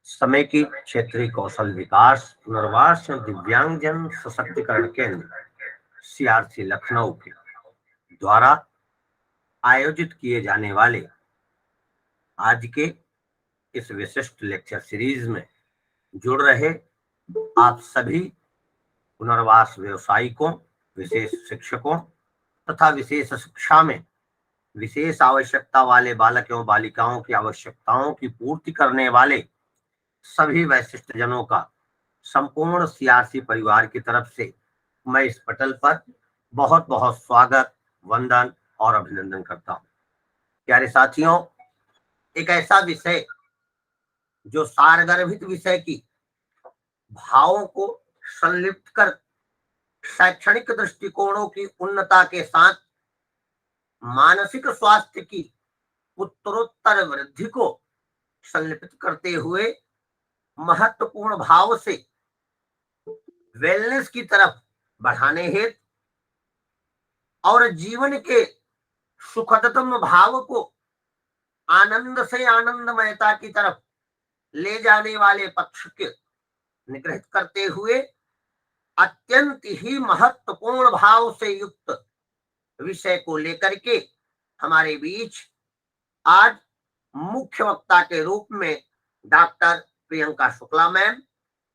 समय की क्षेत्रीय कौशल विकास पुनर्वास और दिव्यांगजन सशक्तिकरण केंद्र सीआरसी लखनऊ के द्वारा आयोजित किए जाने वाले आज के इस विशिष्ट लेक्चर सीरीज में जुड़ रहे आप सभी पुनर्वास व्यवसायिकों, विशेष शिक्षकों तथा विशेष शिक्षा में विशेष आवश्यकता वाले बालक एवं बालिकाओं की आवश्यकताओं की पूर्ति करने वाले सभी वैशिष्ट जनों का संपूर्ण सीआरसी परिवार की तरफ से मैं इस पटल पर बहुत बहुत स्वागत, वंदन और अभिनंदन करता हूं। प्यारे साथियों, एक ऐसा विषय जो सारगर्भित विषय की भावों को संलिप्त कर शैक्षणिक दृष्टिकोणों की उन्नता के साथ मानसिक स्वास्थ्य की उत्तरोत्तर वृद्धि को संलिप्त करते हुए महत्वपूर्ण भाव से वेलनेस की तरफ बढ़ाने हेतु और जीवन के सुखदतम भाव को आनंद से आनंदमयता की तरफ ले जाने वाले पक्ष के निग्रहित करते हुए अत्यंत ही महत्वपूर्ण भाव से युक्त विषय को लेकर के हमारे बीच आज मुख्य वक्ता के रूप में doctor Priyanka Shukla ma'am,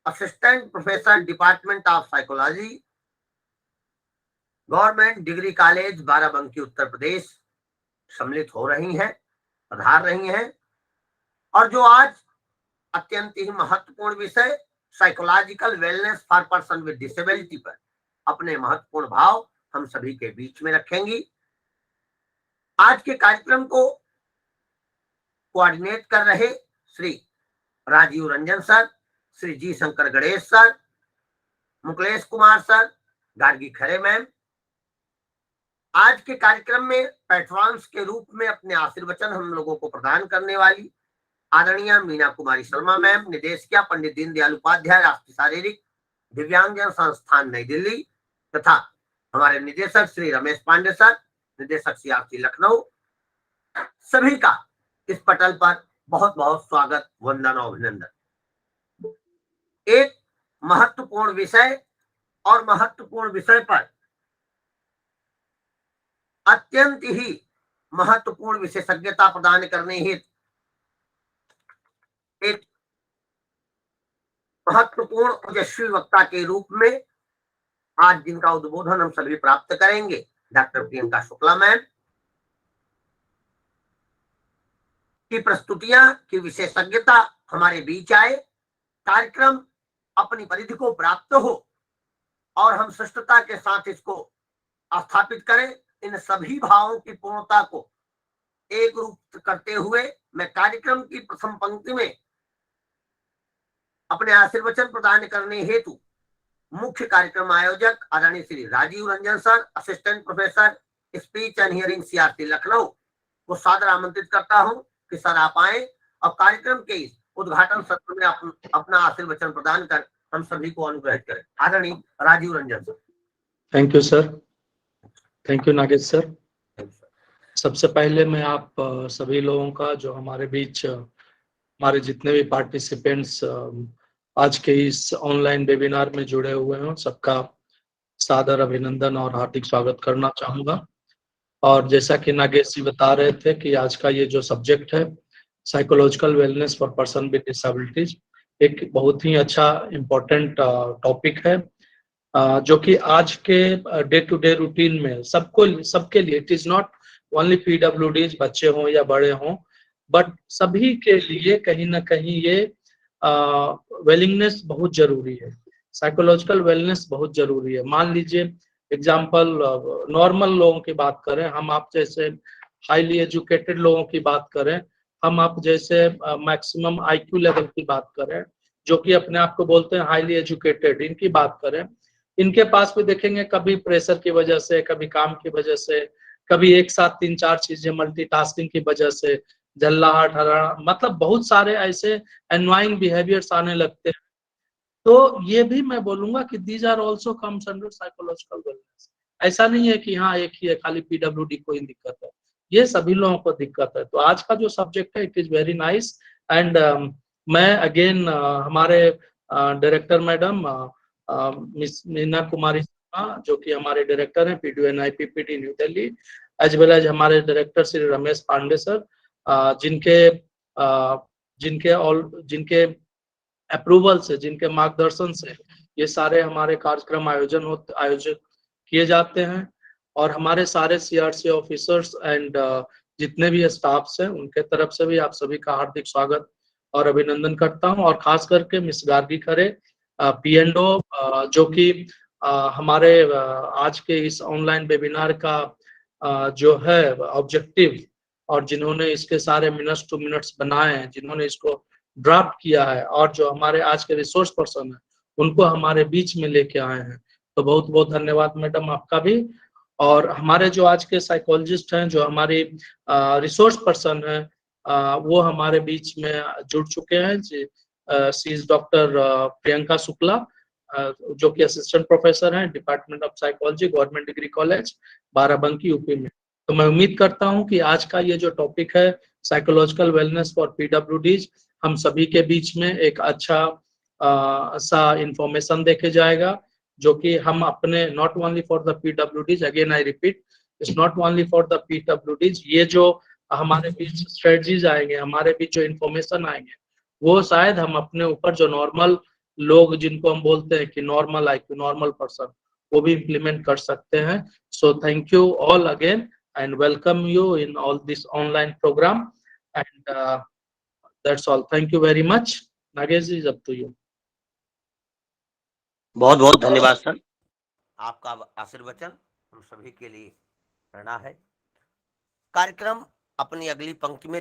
assistant professor department of psychology, government degree college Barabanki Uttar Pradesh सम्मिलित हो रही हैं, पधार रही हैं और जो आज अत्यंत ही महत्वपूर्ण विषय psychological wellness for person with disability पर अपने महत्वपूर्ण भाव हम सभी के बीच में रखेंगी। आज के कार्यक्रम को कोऑर्डिनेट कर रहे श्री राजीव रंजन सर, श्री जी शंकर गणेश सर, मुकलेश कुमार सर, गार्गी खरे मैम। आज के कार्यक्रम में पैट्रॉन्स के रूप में अपने आशीर्वचन हम लोगों को प्रदान करने वाली आदरणीय मीना कुमारी शर्मा मैम, निदेशिका पंडित दीनदयाल उपाध्याय राष्ट्रीय शारीरिक दिव्यांगजन संस्थान नई दिल्ली, तथा हमारे निदेशक श्री रमेश पांडे सर, निदेशक सीआरसी लखनऊ, सभी का इस पटल पर बहुत बहुत स्वागत, वंदन और अभिनंदन। एक महत्वपूर्ण विषय और महत्वपूर्ण विषय पर अत्यंत ही महत्वपूर्ण विशेषज्ञता प्रदान करने हेतु एक महत्वपूर्ण ओजस्वी वक्ता के रूप में आज जिनका उद्बोधन हम सभी प्राप्त करेंगे, डॉक्टर प्रियंका शुक्ला मैम की प्रस्तुतियां की विशेषज्ञता हमारे बीच आए, कार्यक्रम अपनी परिधि को प्राप्त हो और हम शिष्टता के साथ इसको स्थापित करें। इन सभी भावों की पूर्णता को एक रूप करते हुए मैं कार्यक्रम की प्रथम पंक्ति में अपने आशीर्वचन प्रदान करने हेतु मुख्य कार्यक्रम आयोजक आदरणीय Shri Rajiv Ranjan sir, assistant professor speech and hearing CRC Lucknow को सादर आमंत्रित करता हूं कि सर आप आए और कार्यक्रम के इस उद्घाटन सत्र में अपना आशीर्वचन प्रदान कर हम सभी को अनुग्रहित करें। आदरणीय Rajiv Ranjan sir. Thank you sir. Thank you Nagesh sir. सबसे पहले मैं आप सभी लोगों का जो हमारे बीच हमारे जितने भी पार्टिसिपेंट्स आज के इस ऑनलाइन वेबिनार में जुड़े हुए हैं सबका सादर अभिनंदन और हार्दिक स्वागत करना चाहूँगा। और जैसा कि नागेश जी बता रहे थे कि आज का ये जो सब्जेक्ट है psychological wellness for person with disabilities, एक बहुत ही अच्छा इम्पोर्टेंट टॉपिक है जो कि आज के डे टू डे रूटीन में सबके लिए इट इज नॉट ओनली पीडब्ल्यूडीज, बच्चे हों या बड़े हों, बट सभी के लिए कहीं ना कहीं ये वेलिंगनेस बहुत जरूरी है, साइकोलॉजिकल वेलनेस बहुत जरूरी है। मान लीजिए एग्जाम्पल नॉर्मल लोगों की बात करें, हम आप जैसे हाईली एजुकेटेड लोगों की बात करें, हम आप जैसे मैक्सिमम आईक्यू लेवल की बात करें, जो कि अपने आप को बोलते हैं हाईली एजुकेटेड, इनकी बात करें, इनके पास भी देखेंगे कभी प्रेशर की वजह से, कभी काम की वजह से, कभी एक साथ 3-4 चीजें मल्टीटास्किंग की वजह से, झल्लाहट, हराना, मतलब बहुत सारे ऐसे एनवाइंग बिहेवियर्स आने लगते हैं। तो ये भी मैं बोलूंगा कि these are also comes under psychological wellness. ऐसा नहीं है कि हाँ एक ही है खाली पीडब्ल्यूडी को ही दिक्कत है, ये सभी लोगों को दिक्कत है। तो आज का जो सब्जेक्ट है it is very nice. And मैं अगेन हमारे director madam miss Meena Kumari Sharma, जो कि हमारे डायरेक्टर हैं PDU IPPT new Delhi, as well as हमारे डायरेक्टर श्री रमेश पांडे सर, जिनके जिनके अप्रूवल से, जिनके मार्गदर्शन से ये सारे हमारे कार्यक्रम आयोजित किए जाते हैं। और हमारे सारे CRC ऑफिसर्स एंड जितने भी स्टाफ्स हैं उनके तरफ से भी आप सभी का हार्दिक स्वागत और अभिनंदन करता हूं। और खास करके मिस गार्गी खरे P&O, जो कि हमारे आज के इस ऑनलाइन वेबिनार का जो है ऑब्जेक्टिव, और जिन्होंने इसके सारे मिनट्स टू मिनट्स बनाए हैं, जिन्होंने इसको ड्राफ्ट किया है, और जो हमारे आज के रिसोर्स पर्सन है उनको हमारे बीच में लेके आए हैं। तो बहुत बहुत धन्यवाद मैडम आपका भी। और हमारे जो आज के साइकोलॉजिस्ट हैं, जो हमारी रिसोर्स पर्सन है, वो हमारे बीच में जुड़ चुके हैं। सी इज डॉक्टर प्रियंका शुक्ला, जो कि असिस्टेंट प्रोफेसर हैं department of psychology, government degree college Barabanki UP में। तो मैं उम्मीद करता हूं कि आज का ये जो टॉपिक है साइकोलॉजिकल वेलनेस फॉर PWDs, हम सभी के बीच में एक अच्छा सा इंफॉर्मेशन देके जाएगा, जो कि हम अपने not only for the PWDs, again I repeat, it's not only for the PWDs, ये जो हमारे बीच स्ट्रेटजीज आएंगे, हमारे बीच जो इंफॉर्मेशन आएंगे, वो शायद हम अपने ऊपर जो नॉर्मल लोग, जिनको हम बोलते हैं कि नॉर्मल IQ, नॉर्मल पर्सन, वो भी इम्प्लीमेंट कर सकते हैं। So thank you all again and welcome you in all this online program, and that's all. Thank you very much. Nagesh is up to you. बहुत बहुत धन्यवाद सर, आपका आशीर्वचन हम सभी के लिए प्रेरणा है। कार्यक्रम अपनी अगली पंक्ति में,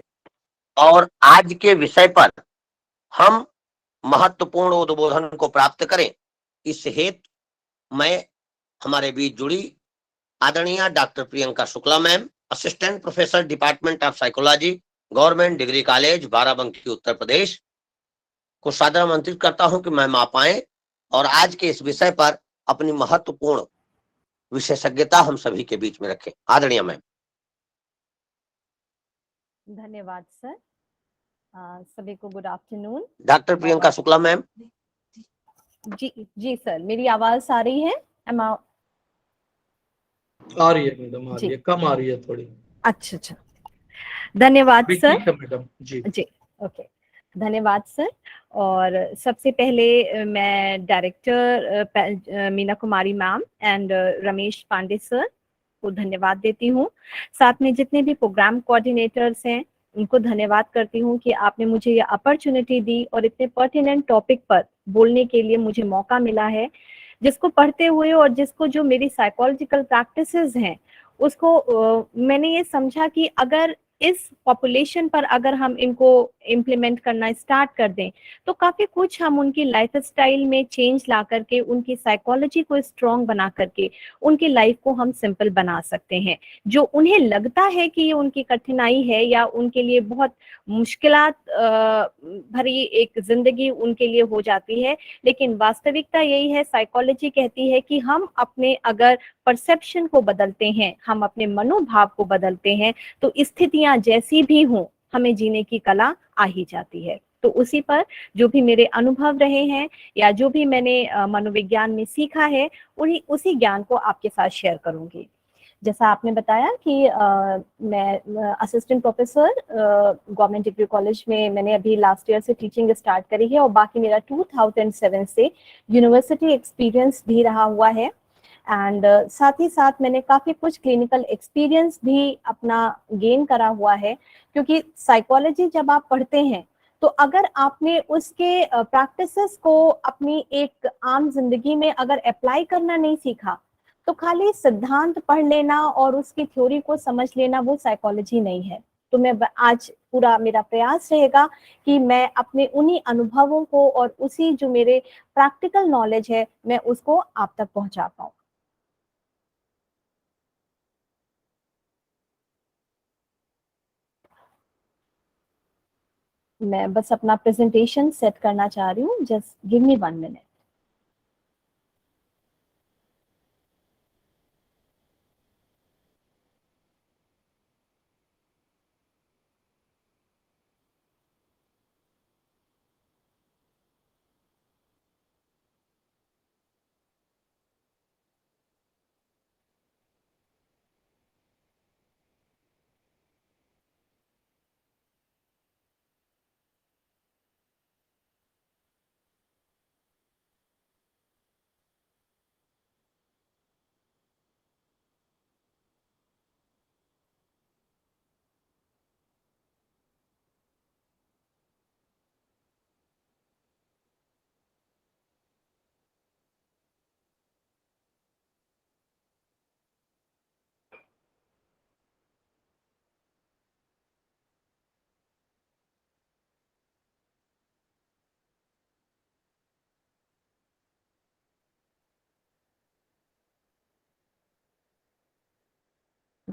और आज के विषय पर हम महत्वपूर्ण उद्बोधन को प्राप्त करें, इस हेतु मैं हमारे बीच जुड़ी आदरणीय doctor Priyanka Shukla ma'am, assistant professor department of psychology, government degree college Barabanki Uttar Pradesh, को सादर आमंत्रित करता हूं कि मैम आप आए और आज के इस विषय पर अपनी महत्वपूर्ण विशेषज्ञता हम सभी के बीच में रखें। आदरणीय मैम। धन्यवाद सर। सभी को good afternoon. Doctor Priyanka Shukla ma'am. जी सर, मेरी आवाज आ रही है? आ रही है मैडम, आ रही है, कम आ रही है थोड़ी। अच्छा, धन्यवाद सर। ठीक है मैडम। जी ओके, धन्यवाद सर। और सबसे पहले मैं director Meena Kumari ma'am and Ramesh Pandey sir को धन्यवाद देती हूँ। साथ में जितने भी प्रोग्राम कोऑर्डिनेटर्स हैं उनको धन्यवाद करती हूँ कि आपने मुझे ये अपॉर्चुनिटी दी और इतने पर्टिनेंट टॉपिक पर बोलने के लिए मुझे मौका मिला है, जिसको पढ़ते हुए और जिसको जो मेरी साइकोलॉजिकल प्रैक्टिसेस हैं उसको मैंने ये समझा कि अगर इस पॉपुलेशन पर अगर हम इनको इम्प्लीमेंट करना स्टार्ट कर दें तो काफी कुछ हम उनकी लाइफस्टाइल में चेंज ला करके, उनकी साइकोलॉजी को स्ट्रॉन्ग बना करके उनकी लाइफ को हम सिंपल बना सकते हैं। जो उन्हें लगता है कि ये उनकी कठिनाई है या उनके लिए बहुत मुश्किलात भरी एक जिंदगी उनके लिए हो जाती है, लेकिन वास्तविकता यही है, साइकोलॉजी कहती है कि हम अपने अगर परसेप्शन को बदलते हैं, हम अपने मनोभाव को बदलते हैं, तो स्थितियां जैसी भी हों हमें जीने की कला आ ही जाती है। तो उसी पर जो भी मेरे अनुभव रहे हैं या जो भी मैंने मनोविज्ञान में सीखा है उसी ज्ञान को आपके साथ शेयर करूंगी। जैसा आपने बताया कि मैं assistant professor government degree college में मैंने अभी लास्ट ईयर से टीचिंग स्टार्ट करी है और बाकी मेरा 2007 से यूनिवर्सिटी एक्सपीरियंस भी रहा हुआ है। एंड साथ ही साथ मैंने काफी कुछ क्लिनिकल एक्सपीरियंस भी अपना गेन करा हुआ है, क्योंकि साइकोलॉजी जब आप पढ़ते हैं तो अगर आपने उसके प्रैक्टिसेस को अपनी एक आम जिंदगी में अगर अप्लाई करना नहीं सीखा तो खाली सिद्धांत पढ़ लेना और उसकी थ्योरी को समझ लेना वो साइकोलॉजी नहीं है। तो मैं आज पूरा मेरा प्रयास रहेगा कि मैं अपने उन्हीं अनुभवों को और उसी जो मेरे प्रैक्टिकल नॉलेज है मैं उसको आप तक पहुंचा पाऊं। मैं बस अपना प्रेजेंटेशन सेट करना चाह रही हूँ, just give me 1 minute.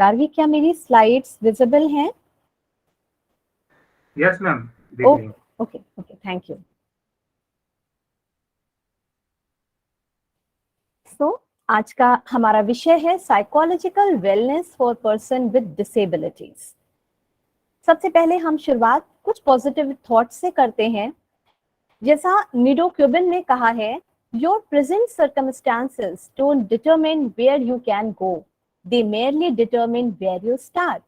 Gargi, क्या मेरी स्लाइड्स विजिबल हैं? Yes ma'am, okay okay, thank you. आज का हमारा विषय है psychological wellness for person with disabilities. सबसे पहले हम शुरुआत कुछ पॉजिटिव थॉट से करते हैं। जैसा निडो क्यूबिन ने कहा है, your present circumstances don't determine where you can go, they merely determine where you start.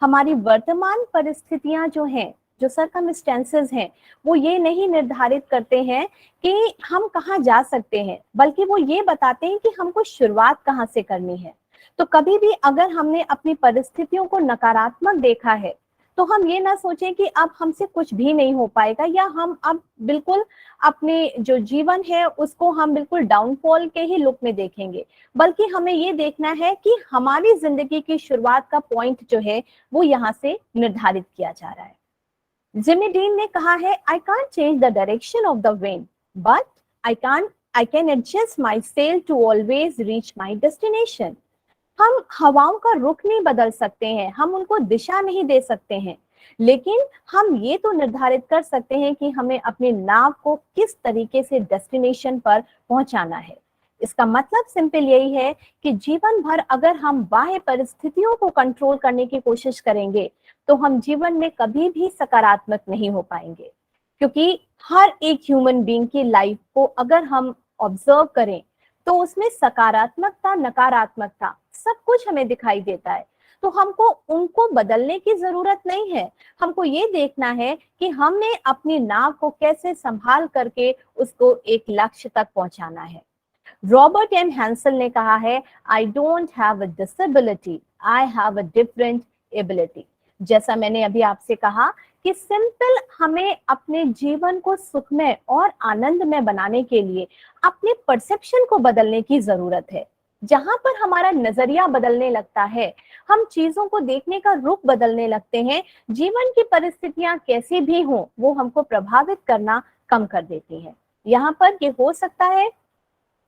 हमारी वर्तमान परिस्थितियां जो हैं, जो सर्कमस्टेंसेस हैं, वो ये नहीं निर्धारित करते हैं कि हम कहाँ जा सकते हैं, बल्कि वो ये बताते हैं कि हमको शुरुआत कहाँ से करनी है। तो कभी भी अगर हमने अपनी परिस्थितियों को नकारात्मक देखा है, तो हम ये ना सोचें कि अब हमसे कुछ भी नहीं हो पाएगा, या हम अब बिल्कुल अपने जो जीवन है उसको हम बिल्कुल डाउनफॉल के ही लुक में देखेंगे, बल्कि हमें ये देखना है कि हमारी जिंदगी की शुरुआत का पॉइंट जो है वो यहाँ से निर्धारित किया जा रहा है। जिमी डीन ने कहा है, I can't change the direction of the wind, but I can adjust my sail to always reach my destination. हम हवाओं का रुख नहीं बदल सकते हैं, हम उनको दिशा नहीं दे सकते हैं, लेकिन हम ये तो निर्धारित कर सकते हैं कि हमें अपनी नाव को किस तरीके से डेस्टिनेशन पर पहुंचाना है। इसका मतलब सिंपल यही है कि जीवन भर अगर हम बाह्य परिस्थितियों को कंट्रोल करने की कोशिश करेंगे, तो हम जीवन में कभी भी सकारात्मक नहीं हो पाएंगे। क्योंकि हर एक ह्यूमन बीइंग की लाइफ को अगर हम ऑब्जर्व करें, तो उसमें सकारात्मकता, नकारात्मकता सब कुछ हमें दिखाई देता है। तो हमको उनको बदलने की जरूरत नहीं है, हमको ये देखना है कि हमने अपनी नाव को कैसे संभाल करके उसको एक लक्ष्य तक पहुंचाना है। रॉबर्ट एम हैंसल ने कहा है, I don't have a disability, I have a different ability. जैसा मैंने अभी आपसे कहा कि सिंपल हमें अपने जीवन को सुखमय और आनंदमय बनाने के लिए अपने परसेप्शन को बदलने की जरूरत है। जहां पर हमारा नजरिया बदलने लगता है, हम चीजों को देखने का रुख बदलने लगते हैं, जीवन की परिस्थितियां कैसी भी हों, वो हमको प्रभावित करना कम कर देती हैं। यहाँ पर ये हो सकता है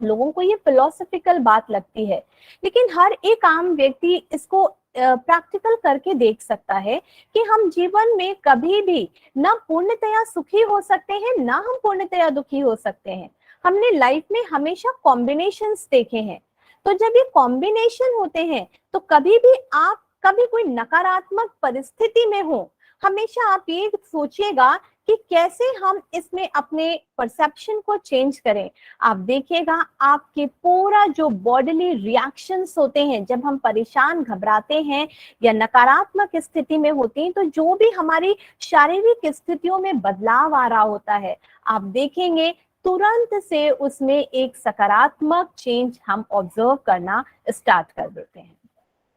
लोगों को ये फिलोसॉफिकल बात लगती है, लेकिन हर एक आम व्यक्ति इसको प्रैक्टिकल करके देख सकता है कि हम जीवन में कभी भी ना पूर्णतया सुखी हो सकते हैं, ना हम पूर्णतया दुखी हो सकते हैं। हमने लाइफ में हमेशा कॉम्बिनेशंस देखे हैं। तो जब ये कॉम्बिनेशन होते हैं, तो कभी भी आप कभी कोई नकारात्मक परिस्थिति में हो, हमेशा आप ये सोचिएगा कि कैसे हम इसमें अपने परसेप्शन को चेंज करें। आप देखिएगा आपके पूरा जो बॉडीली रिएक्शंस होते हैं, जब हम परेशान, घबराते हैं या नकारात्मक स्थिति में होती हैं, तो जो भी हमारी शारीरिक स्थितियों में बदलाव आ रहा होता है, आप देखेंगे तुरंत से उसमें एक सकारात्मक चेंज हम ऑब्जर्व करना स्टार्ट कर देते हैं।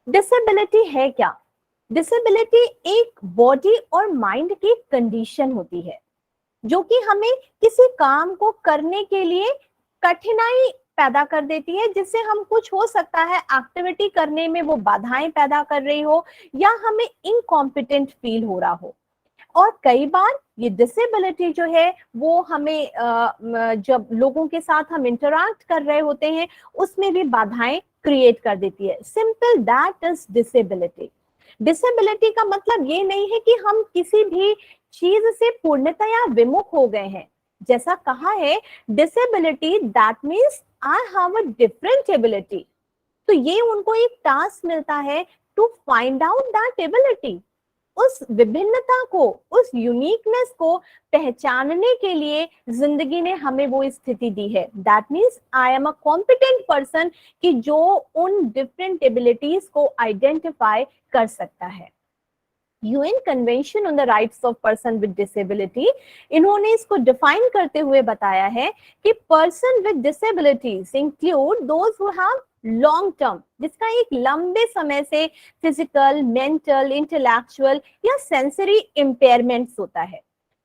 डिसेबिलिटी है क्या? डिसेबिलिटी एक बॉडी और माइंड की कंडीशन होती है, जो कि हमें किसी काम को करने के लिए कठिनाई पैदा कर देती है, जिससे हम कुछ हो सकता है एक्टिविटी करने में वो बाधाएं पैदा कर रही हो, या हमें इनकॉम्पिटेंट फील हो रहा हो। और कई बार ये डिसेबिलिटी जो है वो हमें जब लोगों के साथ हम इंटरैक्ट कर रहे होते हैं, उसमें भी बाधाएं क्रिएट कर देती है। Simple that is disability. Disability का मतलब ये नहीं है कि हम किसी भी चीज से पूर्णतया विमुख हो गए हैं। जैसा कहा है, disability that means I have a different ability. तो ये उनको एक टास्क मिलता है to find out that ability. उस विभिन्नता को, उस यूनिकनेस को पहचानने के लिए जिंदगी ने हमें वो स्थिति दी है। That means I am a competent person, कि जो उन डिफरेंट एबिलिटीज को आइडेंटिफाई कर सकता है। UN convention on the rights of person with disability, इन्होंने इसको डिफाइन करते हुए बताया है कि person with disabilities include those who have long term, जिसका एक लंबे समय से फिजिकल, मेंटल, इंटेलेक्चुअल या सेंसरी इम्पेयरमेंट्स होता है।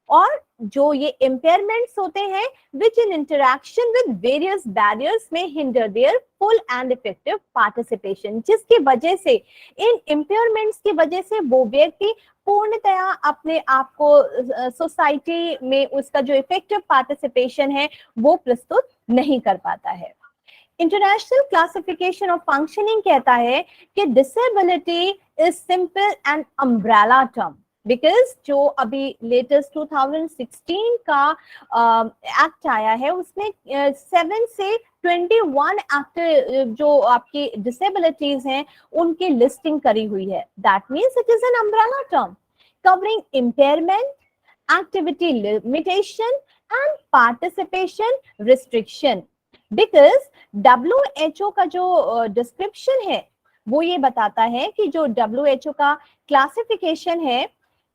और जो ये इम्पेयरमेंट्स होते हैं विच इन इंटरैक्शन विद वेरियस बैरियर्स में hinder there full and effective participation, जिसकी वजह से, इन इम्पेयरमेंट्स की वजह से वो व्यक्ति पूर्णतया अपने आप को सोसाइटी में उसका जो इफेक्टिव पार्टिसिपेशन है वो प्रस्तुत नहीं कर पाता है। इंटरनेशनल क्लासिफिकेशन ऑफ फंक्शनिंग कहता है कि disability is simple and umbrella term, because जो अभी लेटेस्ट 2016 का एक्ट आया है उसमें 7 से 21 एक्ट जो आपकी डिसेबिलिटीज हैं उनकी लिस्टिंग करी हुई है. That means it is an umbrella term covering impairment, activity limitation and participation restriction. Because WHO का जो डिस्क्रिप्शन है वो ये बताता है कि जो WHO का क्लासिफिकेशन है,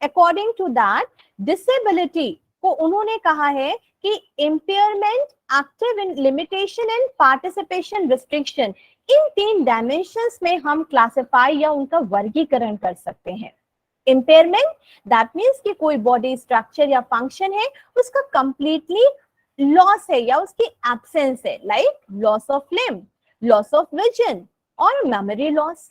अकॉर्डिंग टू दैट डिसेबिलिटी को उन्होंने कहा है कि impairment, active limitation and participation restriction, in 3 dimensions में हम क्लासिफाई या उनका वर्गीकरण कर सकते हैं. इम्पेयरमेंट, दैट मीन्स कि कोई बॉडी स्ट्रक्चर या फंक्शन है उसका कंप्लीटली लॉस है या उसकी एब्सेंस है, like loss of limb, loss of vision और मेमोरी लॉस.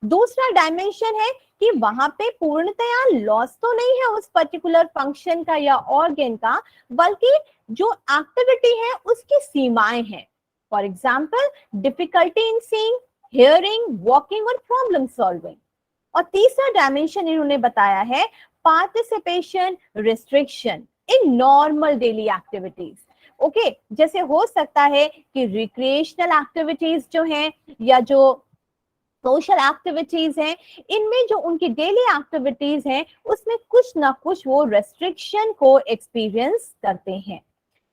दूसरा डायमेंशन है कि वहां पे पूर्णतया लॉस तो नहीं है उस पर्टिकुलर फंक्शन का या ऑर्गन का, बल्कि जो एक्टिविटी है उसकी सीमाएं हैं. For example difficulty in seeing, hearing, walking और प्रॉब्लम सॉल्विंग. और तीसरा डायमेंशन इन्होंने बताया है participation restriction in normal daily activities. Okay, जैसे हो सकता है कि रिक्रिएशनल एक्टिविटीज जो हैं या जो सोशल एक्टिविटीज हैं, इनमें जो उनकी डेली एक्टिविटीज हैं उसमें कुछ ना कुछ वो रेस्ट्रिक्शन को एक्सपीरियंस करते हैं.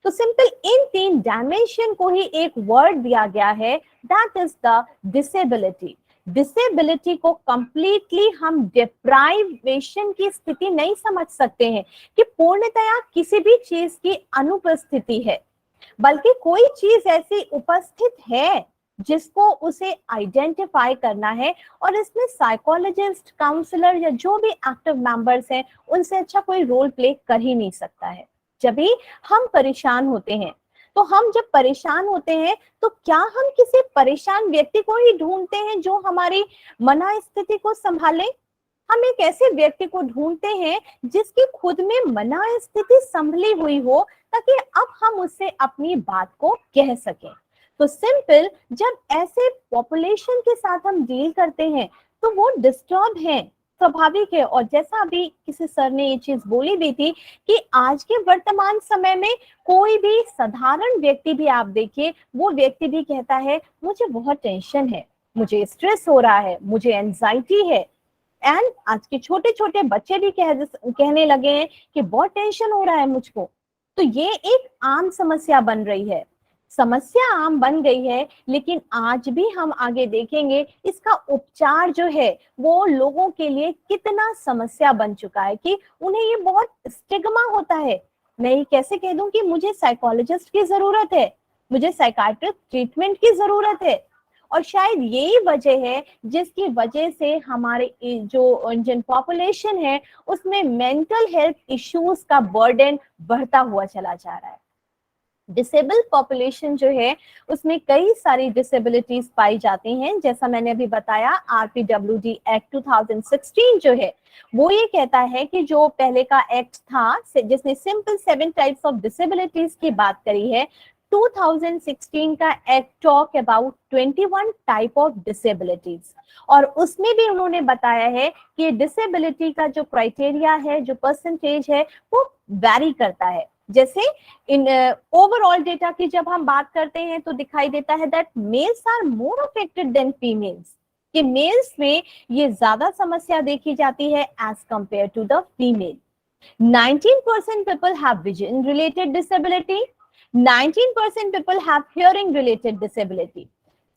तो सिंपल इन 3 डायमेंशन को ही एक वर्ड दिया गया है, that is the disability. Disability को कंप्लीटली हम डिप्राइवेशन की स्थिति नहीं समझ सकते हैं कि पूर्णतया किसी भी चीज की अनुपस्थिति है, बल्कि कोई चीज ऐसी उपस्थित है जिसको उसे आइडेंटिफाई करना है. और इसमें साइकोलॉजिस्ट, काउंसलर या जो भी एक्टिव मेंबर्स हैं उनसे अच्छा कोई रोल प्ले कर ही नहीं सकता है. जब भी हम परेशान होते हैं, तो हम जब परेशान होते हैं तो क्या हम किसी परेशान व्यक्ति को ही ढूंढते हैं जो हमारी मना स्थिति को संभाले? हम एक ऐसे व्यक्ति को ढूंढते हैं जिसकी खुद में मना स्थिति संभली हुई हो, ताकि अब हम उससे अपनी बात को कह सकें. तो सिंपल जब ऐसे पॉपुलेशन के साथ हम डील करते हैं तो वो डिस्टर्ब हैं, स्वाभाविक है. और जैसा अभी किसी सर ने ये चीज बोली भी थी कि आज के वर्तमान समय में कोई भी साधारण व्यक्ति भी आप देखिए, वो व्यक्ति भी कहता है मुझे बहुत टेंशन है, मुझे स्ट्रेस हो रहा है, मुझे एंजाइटी है. एंड आज के छोटे छोटे बच्चे भी कहने लगे हैं कि बहुत टेंशन हो रहा है मुझको. तो ये एक आम समस्या बन रही है. समस्या आम बन गई है, लेकिन आज भी हम आगे देखेंगे इसका उपचार जो है वो लोगों के लिए कितना समस्या बन चुका है कि उन्हें ये बहुत स्टिग्मा होता है. मैं कैसे कह दूं कि मुझे साइकोलॉजिस्ट की जरूरत है, मुझे साइकाइट्रिक ट्रीटमेंट की जरूरत है. और शायद यही वजह है जिसकी वजह से हमारे जो इंडियन पॉपुलेशन है उसमें मेंटल हेल्थ इश्यूज का बर्डन बढ़ता हुआ चला जा रहा है. डिसेबल पॉपुलेशन जो है उसमें कई सारी डिसेबिलिटीज पाई जाती हैं. जैसा मैंने अभी बताया, RPWD एक्ट 2016 जो है वो ये कहता है कि जो पहले का एक्ट था जिसने सिंपल 7 टाइप्स ऑफ डिसेबिलिटीज की बात करी है, 2016 का act talk about 21 type of disabilities. और उसमें भी उन्होंने बताया है कि डिसेबिलिटी का जो क्राइटेरिया है, जो परसेंटेज है, वो वैरी करता है. जैसे इन ओवरऑल डेटा की जब हम बात करते हैं तो दिखाई देता है that males are more affected than females, कि मेल्स में ये ज्यादा समस्या देखी जाती है as compare to the female. 19% people have vision related disability, 19% people have hearing related disability,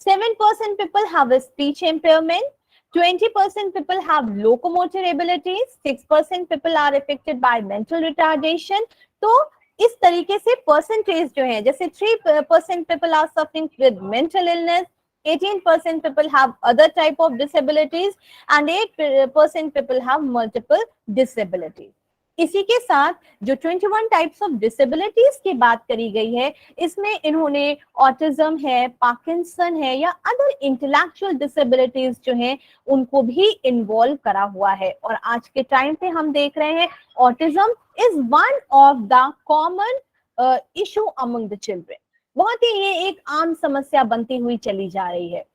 7% people have a speech impairment, 20% people have locomotor abilities, 6% people are affected by mental retardation. तो इस तरीके से परसेंटेज जो है, जैसे 3% people are suffering with mental illness, 18% people have other type of disabilities and 8% people have multiple disabilities. इसी के साथ जो 21 टाइप्स ऑफ डिसेबिलिटीज की बात करी गई है, इसमें इन्होंने ऑटिज्म है, पार्किंसन है या अदर इंटेलेक्चुअल डिसेबिलिटीज जो हैं उनको भी इन्वॉल्व करा हुआ है. और आज के टाइम पे हम देख रहे हैं autism is one of the common issue among the children. बहुत ही ये एक आम समस्या बनती हुई चली जा रही है।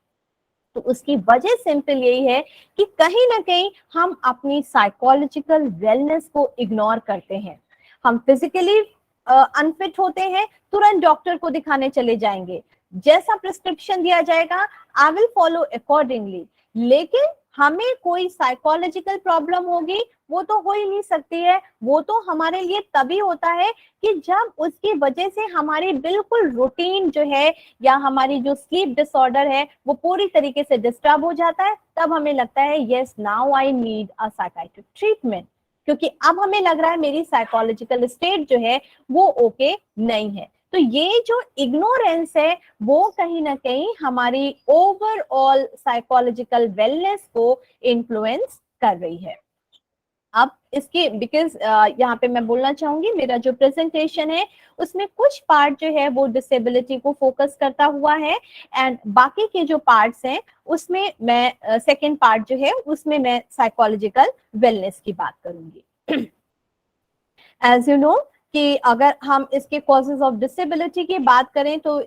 तो उसकी वजह सिंपल यही है कि कहीं ना कहीं हम अपनी साइकोलॉजिकल वेलनेस को इग्नोर करते हैं। हम फिजिकली अनफिट होते हैं, तुरंत डॉक्टर को दिखाने चले जाएंगे, जैसा प्रिस्क्रिप्शन दिया जाएगा आई विल फॉलो अकॉर्डिंगली। लेकिन हमें कोई साइकोलॉजिकल प्रॉब्लम होगी वो तो हो ही नहीं सकती है। वो तो हमारे लिए तभी होता है कि जब उसकी वजह से हमारी बिल्कुल रूटीन जो है या हमारी जो स्लीप डिसऑर्डर है वो पूरी तरीके से डिस्टर्ब हो जाता है। तब हमें लगता है yes now I need a psychiatric treatment, क्योंकि अब हमें लग रहा है मेरी साइकोलॉजिकल स्टेट जो है वो ओके नहीं है। तो ये जो इग्नोरेंस है वो कहीं ना कहीं हमारी ओवरऑल साइकोलॉजिकल वेलनेस को इन्फ्लुएंस कर रही है। अब इसके बिकॉज यहाँ पे मैं बोलना चाहूंगी मेरा जो प्रेजेंटेशन है उसमें कुछ पार्ट जो है वो डिसेबिलिटी को फोकस करता हुआ है एंड बाकी के जो पार्ट्स हैं उसमें मैं सेकेंड पार्ट जो है उसमें मैं साइकोलॉजिकल वेलनेस की बात करूंगी। एज यू नो कि अगर हम इसके कॉजेज ऑफ डिसेबिलिटी की बात करें तो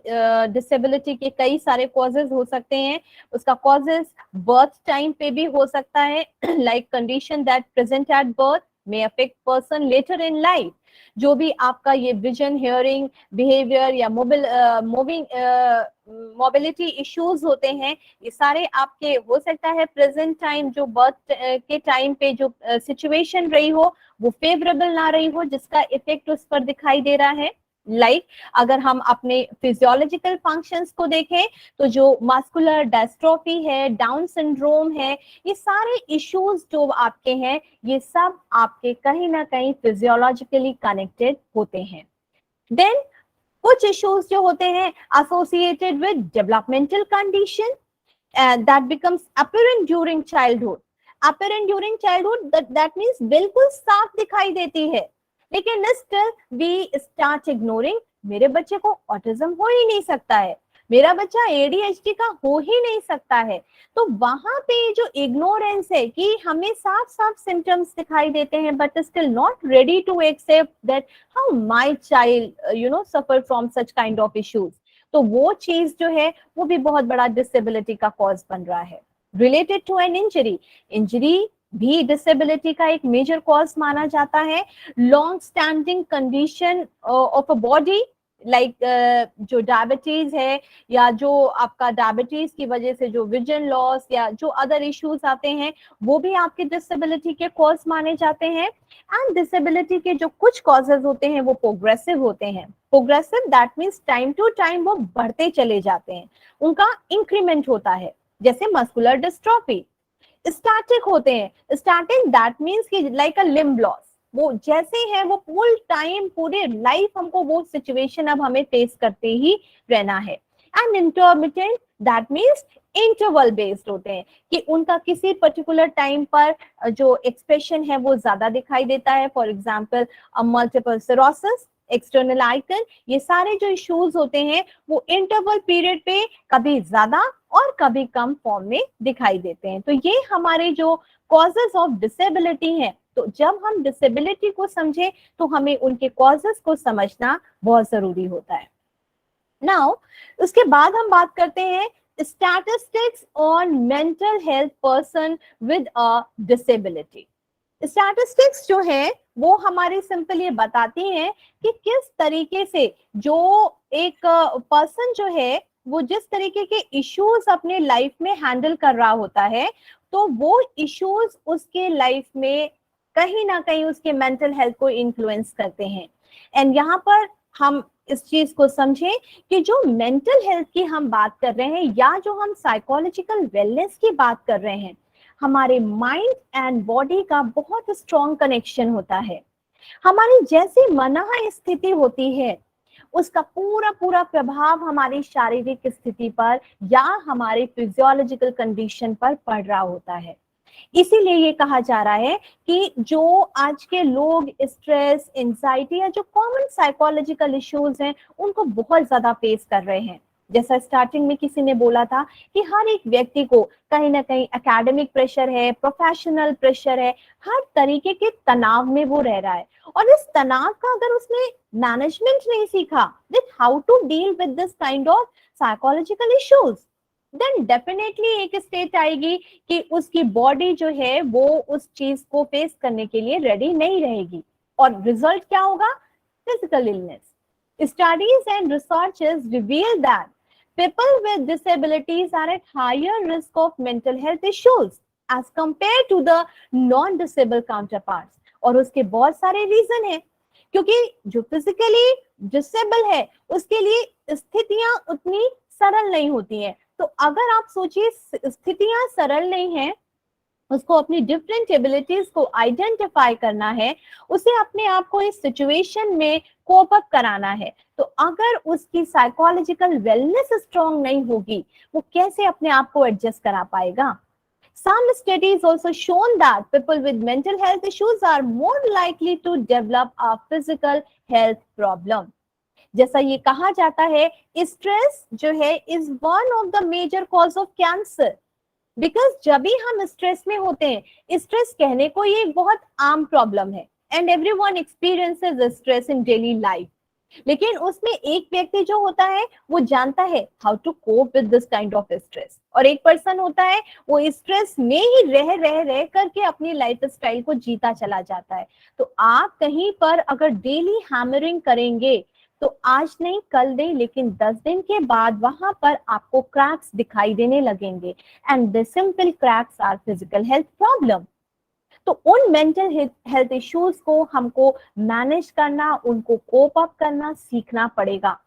डिसेबिलिटी के कई सारे कॉजेज हो सकते हैं। उसका कॉजेज बर्थ टाइम पे भी हो सकता है, like condition that present at birth may affect person later in life। जो भी आपका ये विजन, हियरिंग, बिहेवियर या मोबिलिटी इश्यूज होते हैं ये सारे आपके हो सकता है प्रेजेंट टाइम जो बर्थ के टाइम पे जो सिचुएशन रही हो वो फेवरेबल ना रही हो जिसका इफेक्ट उस पर दिखाई दे रहा है। लाइक अगर हम अपने फिजियोलॉजिकल फंक्शंस को देखें तो जो मस्कुलर डिस्ट्रोफी है, डाउन सिंड्रोम है, ये सारे इश्यूज जो आपके हैं ये सब आपके कहीं ना कहीं फिजियोलॉजिकली कनेक्टेड होते हैं। देन कुछ इश्यूज जो होते हैं associated with developmental condition that becomes apparent during childhood. Apparent during childhood that means बिल्कुल साफ दिखाई देती है लेकिन स्टिल वी स्टार्ट इग्नोरिंग। मेरे बच्चे को ऑटिज्म हो ही नहीं सकता है, मेरा बच्चा ADHD का हो ही नहीं सकता है। तो वहां पे जो इग्नोरेंस है कि हमें साफ साफ सिम्टम्स दिखाई देते हैं but still not ready to accept that how my child suffer from such kind of issues. तो वो चीज जो है वो भी बहुत बड़ा डिसेबिलिटी का कॉज बन रहा है। Related to an injury, injury भी डिसेबिलिटी का एक मेजर कॉज माना जाता है। Long standing condition of a body like जो डायबिटीज है या जो आपका डायबिटीज की वजह से जो विजन लॉस या जो अदर इश्यूज आते हैं वो भी आपके डिसेबिलिटी के कॉज माने जाते हैं। एंड डिसेबिलिटी के जो कुछ कॉजेज होते हैं वो प्रोग्रेसिव होते हैं। Progressive that means time to time वो बढ़ते चले जाते हैं, उनका इंक्रीमेंट होता है, जैसे मस्कुलर डिस्ट्रॉफी। स्टैटिक होते हैं, स्टैटिक दैट मीन्स कि लाइक अ लिम्ब लॉस, वो जैसे है वो फुल टाइम पूरे लाइफ हमको वो सिचुएशन अब हमें फेस करते ही रहना है। And intermittent that means interval based होते हैं कि उनका किसी पर्टिकुलर टाइम पर जो एक्सप्रेशन है वो ज्यादा दिखाई देता है। For example multiple cirrhosis, external icon, ये सारे जो इश्यूज होते हैं वो इंटरवल पीरियड पे कभी ज्यादा और कभी कम फॉर्म में दिखाई देते हैं। तो ये हमारे जो कॉजेज ऑफ डिसेबिलिटी हैं। तो जब हम डिसेबिलिटी को समझे तो हमें उनके कॉजेज को समझना बहुत जरूरी होता है। नाउ उसके बाद हम बात करते हैं statistics on mental health person with a disability. Statistics जो है वो हमारे सिंपल ये बताती हैं कि किस तरीके से जो एक पर्सन जो है वो जिस तरीके के इश्यूज अपने लाइफ में हैंडल कर रहा होता है तो वो इश्यूज उसके लाइफ में कहीं ना कहीं उसके मेंटल हेल्थ को इन्फ्लुएंस करते हैं। एंड यहाँ पर हम इस चीज को समझें कि जो मेंटल हेल्थ की हम बात कर रहे हैं या जो हम साइकोलॉजिकल वेलनेस की बात कर रहे हैं, हमारे माइंड एंड बॉडी का बहुत स्ट्रॉन्ग कनेक्शन होता है। हमारी जैसी मनः स्थिति होती है उसका पूरा पूरा प्रभाव हमारी शारीरिक स्थिति पर या हमारे फिजियोलॉजिकल कंडीशन पर पड़ रहा होता है। इसीलिए ये कहा जा रहा है कि जो आज के लोग स्ट्रेस, एंजाइटी या जो कॉमन साइकोलॉजिकल इश्यूज हैं उनको बहुत ज्यादा फेस कर रहे हैं। जैसा स्टार्टिंग में किसी ने बोला था कि हर एक व्यक्ति को कहीं ना कहीं एकेडमिक प्रेशर है, प्रोफेशनल प्रेशर है, हर तरीके के तनाव में वो रह रहा है। और इस तनाव का अगर उसने मैनेजमेंट नहीं सीखा, that how to deal with this kind of psychological issues, then definitely एक स्टेट आएगी कि उसकी बॉडी जो है वो उस चीज को फेस करने के लिए रेडी नहीं रहेगी। और रिजल्ट क्या होगा? Physical illness. Studies and researches reveal that people with disabilities are at higher risk of mental health issues as compared to the non-disabled counterparts. और उसके बहुत सारे रीजन है, क्योंकि जो फिजिकली डिसेबल है उसके लिए स्थितियां उतनी सरल नहीं होती हैं। तो अगर आप सोचिए स्थितियां सरल नहीं है, उसको अपनी डिफरेंट एबिलिटीज को आइडेंटिफाई करना है, उसे अपने आप को इस सिचुएशन में कोप अप कराना है, तो अगर उसकी साइकोलॉजिकल वेलनेस स्ट्रांग नहीं होगी, वो कैसे अपने आप को एडजस्ट करा पाएगा? Some studies also shown that people with mental health issues are more likely to develop a physical health problem. जैसा ये कहा जाता है, स्ट्रेस जो है is one of the major cause of cancer. Because जब भी हम स्ट्रेस में होते हैं, स्ट्रेस कहने को ये एक बहुत आम प्रॉब्लम है and everyone experiences stress in daily life, लेकिन उसमें एक व्यक्ति जो होता है वो जानता है how to cope with this kind of stress, और एक पर्सन होता है वो स्ट्रेस में ही रह करके अपनी लाइफ स्टाइल को जीता चला जाता है। तो आप कहीं पर अगर डेली हैमरिंग करेंगे तो आज नहीं कल नहीं, लेकिन 10 दिन के बाद वहां पर आपको क्रैक्स दिखाई देने लगेंगे, and the simple cracks are physical health problem. तो उन मेंटल हेल्थ इश्यूज को हमको मैनेज करना, उनको कोप अप करना सीखना पड़ेगा।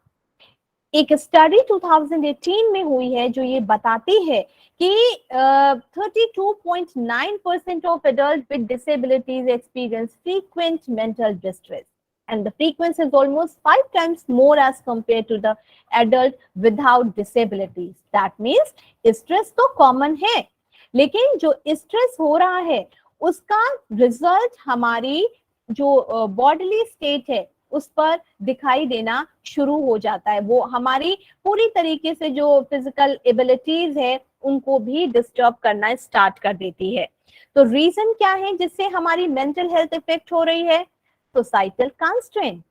एक स्टडी 2018 में हुई है जो ये बताती है कि 32.9% of adult with disabilities experience frequent mental distress, and the frequency is almost 5 times more as compared to the adult without disabilities. That means stress तो common है, लेकिन जो stress हो रहा है उसका रिजल्ट हमारी जो बॉडीली स्टेट है उस पर दिखाई देना शुरू हो जाता है। वो हमारी पूरी तरीके से जो फिजिकल एबिलिटीज है उनको भी डिस्टर्ब करना स्टार्ट कर देती है। तो रीजन क्या है जिससे हमारी मेंटल हेल्थ इफेक्ट हो रही है? Societal constraint.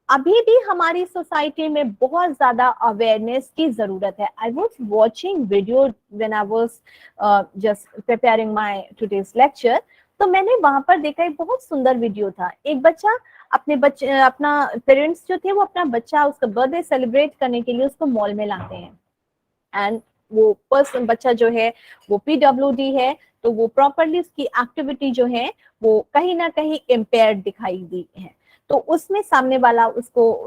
अभी भी हमारी सोसाइटी में बहुत ज्यादा अवेयरनेस की जरूरत है। I was watching video when I was just preparing my today's lecture, तो मैंने वहां पर देखा एक बहुत सुंदर वीडियो था। एक बच्चा अपना पेरेंट्स जो थे वो अपना बच्चा उसका बर्थडे सेलिब्रेट करने के लिए उसको मॉल में लाते हैं, एंड वो बच्चा जो है वो पीडब्ल्यूडी है, तो वो प्रॉपरली उसकी एक्टिविटी जो है वो कहीं ना कहीं इम्पेयर्ड दिखाई दी है। तो उसमें सामने वाला उसको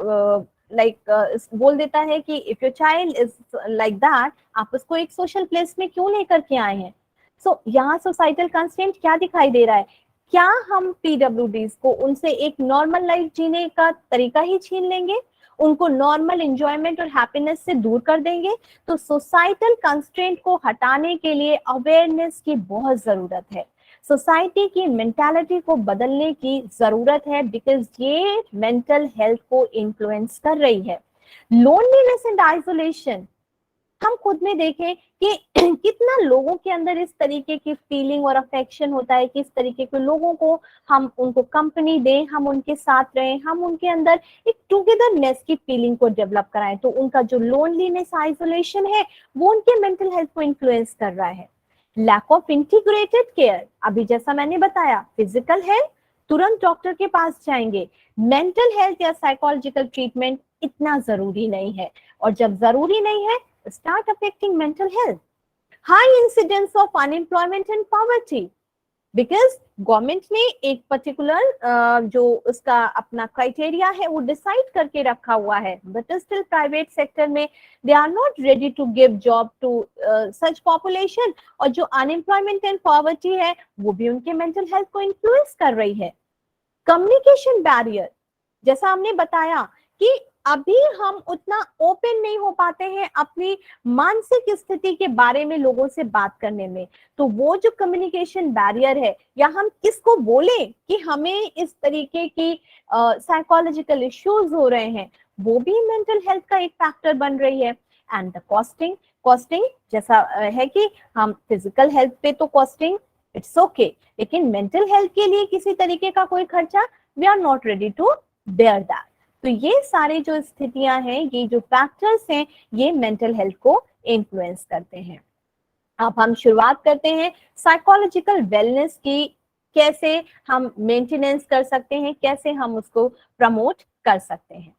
बोल देता है कि if your child is like that, आप उसको एक सोशल प्लेस में क्यों लेकर के आए हैं? सो यहाँ सोसाइटल कंस्ट्रेंट क्या दिखाई दे रहा है? क्या हम पीडब्ल्यूडीज को उनसे एक नॉर्मल लाइफ जीने का तरीका ही छीन लेंगे, उनको नॉर्मल एंजॉयमेंट और हैप्पीनेस से दूर कर देंगे? तो सोसाइटल कंस्ट्रेंट को हटाने के लिए अवेयरनेस की बहुत जरूरत है, सोसाइटी की मेंटालिटी को बदलने की जरूरत है, बिकॉज ये मेंटल हेल्थ को इन्फ्लुएंस कर रही है। लोनलीनेस एंड आइसोलेशन, हम खुद में देखें कि कितना लोगों के अंदर इस तरीके की फीलिंग और अफेक्शन होता है कि इस तरीके के लोगों को हम उनको कंपनी दें, हम उनके साथ रहें, हम उनके अंदर एक टुगेदरनेस की फीलिंग को डेवलप कराएं। तो उनका जो लोनलीनेस आइसोलेशन है वो उनके मेंटल हेल्थ को इन्फ्लुएंस कर रहा है। लैक ऑफ इंटीग्रेटेड केयर, अभी जैसा मैंने बताया, फिजिकल हेल्थ तुरंत डॉक्टर के पास जाएंगे, मेंटल हेल्थ या साइकोलॉजिकल ट्रीटमेंट इतना जरूरी नहीं है, और जब जरूरी नहीं है start affecting mental health. High incidence of unemployment and poverty, because government ने एक पर्टिकुलर जो उसका अपना क्राइटेरिया है वो डिसाइड करके रखा हुआ है, बट स्टिल प्राइवेट सेक्टर में they are not ready to give job to such population, और जो अनएम्प्लॉयमेंट एंड पॉवर्टी है वो भी उनके मेंटल हेल्थ को इन्फ्लुएंस कर रही है। कम्युनिकेशन बैरियर, जैसा हमने बताया कि अभी हम उतना ओपन नहीं हो पाते हैं अपनी मानसिक स्थिति के बारे में लोगों से बात करने में, तो वो जो कम्युनिकेशन बैरियर है, या हम किसको बोले कि हमें इस तरीके की साइकोलॉजिकल इश्यूज हो रहे हैं, वो भी मेंटल हेल्थ का एक फैक्टर बन रही है। And the costing. कॉस्टिंग जैसा है कि हम फिजिकल हेल्थ पे तो कॉस्टिंग इट्स ओके, लेकिन मेंटल हेल्थ के लिए किसी तरीके का कोई खर्चा we are not ready to bear that. तो ये सारे जो स्थितियां हैं, ये जो फैक्टर्स हैं, ये मेंटल हेल्थ को इन्फ्लुएंस करते हैं। अब हम शुरुआत करते हैं साइकोलॉजिकल वेलनेस की, कैसे हम मेंटेनेंस कर सकते हैं, कैसे हम उसको प्रमोट कर सकते हैं।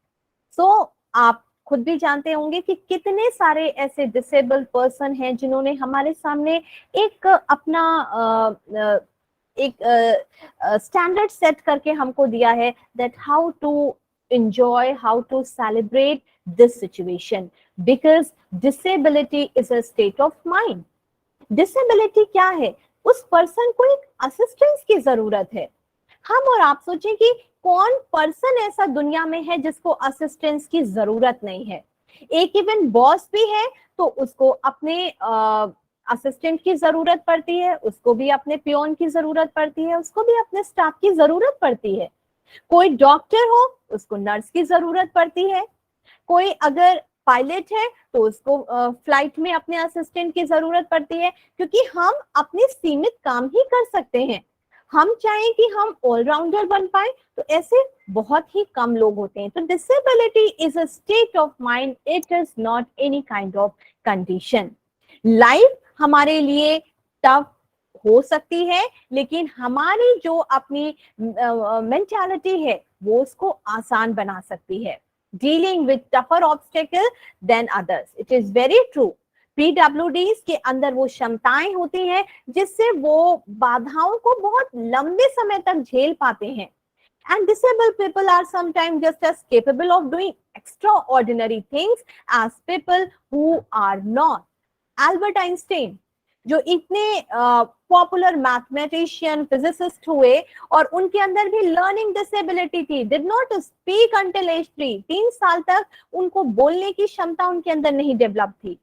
सो आप खुद भी जानते होंगे कि कितने सारे ऐसे डिसेबल्ड पर्सन हैं जिन्होंने हमारे सामने एक अपना एक स्टैंडर्ड सेट करके हमको दिया है that how to enjoy, how to celebrate this situation, because disability is a state of mind. Disability क्या है? उस पर्सन को एक असिस्टेंस की जरूरत है। हम और आप सोचें कि कौन पर्सन ऐसा दुनिया में है जिसको असिस्टेंस की जरूरत नहीं है। एक इवन बॉस भी है तो उसको अपने असिस्टेंट की जरूरत पड़ती है, उसको भी अपने पियोन की जरूरत पड़ती है, उसको भी अपने स्टाफ की जरूरत पड़ती है। कोई डॉक्टर हो उसको नर्स की जरूरत पड़ती है, कोई अगर पायलट है तो उसको फ्लाइट में अपने असिस्टेंट की जरूरत पड़ती है, क्योंकि हम अपने सीमित काम ही कर सकते हैं। हम चाहें कि हम ऑलराउंडर बन पाए तो ऐसे बहुत ही कम लोग होते हैं। तो disability is a state of mind, it is not any kind of condition. Life हमारे लिए टफ हो सकती है, लेकिन हमारी जो अपनी मेंटालिटी है वो उसको आसान बना सकती है। Dealing with tougher obstacle than others, it is very true. PwDs के अंदर वो क्षमताएं होती हैं जिससे वो बाधाओं को बहुत लंबे समय तक झेल पाते हैं। And disabled people are sometimes just as capable of doing extraordinary things as people who are not. Albert Einstein, जो इतने पॉपुलर मैथमेटिशियन फिजिसिस्ट हुए और उनके अंदर भी लर्निंग डिसेबिलिटी थी, did not speak until age 3 साल तक उनको बोलने की क्षमता उनके अंदर नहीं डेवलप थी।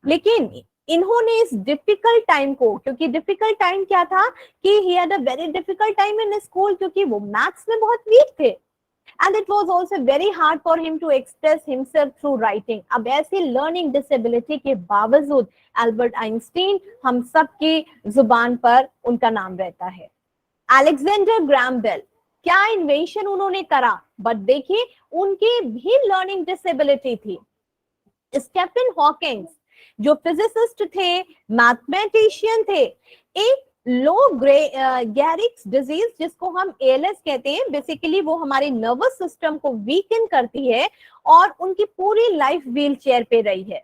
लेकिन इन्होंने इस डिफिकल्ट टाइम को, क्योंकि डिफिकल्ट टाइम क्या था कि he had a very difficult time in school, क्योंकि वो मैथ्स में बहुत वीक थे, and it was also very hard for him to express himself through writing. अब ऐसी लर्निंग डिसेबिलिटी के बावजूद एल्बर्ट आइंस्टीन हम सबकी जुबान पर उनका नाम रहता है। अलेक्जेंडर ग्राहम बेल, क्या इन्वेंशन उन्होंने करा, बट देखिए उनकी भी लर्निंग डिसेबिलिटी थी। स्टीफन हॉकिंग जो फिजिसिस्ट थे, मैथमेटिशियन थे, एक लो गैरिक्स डिजीज जिसको हम ALS कहते हैं, बेसिकली वो हमारे नर्वस सिस्टम को वीकन करती है और उनकी पूरी लाइफ व्हील चेयर पे रही है,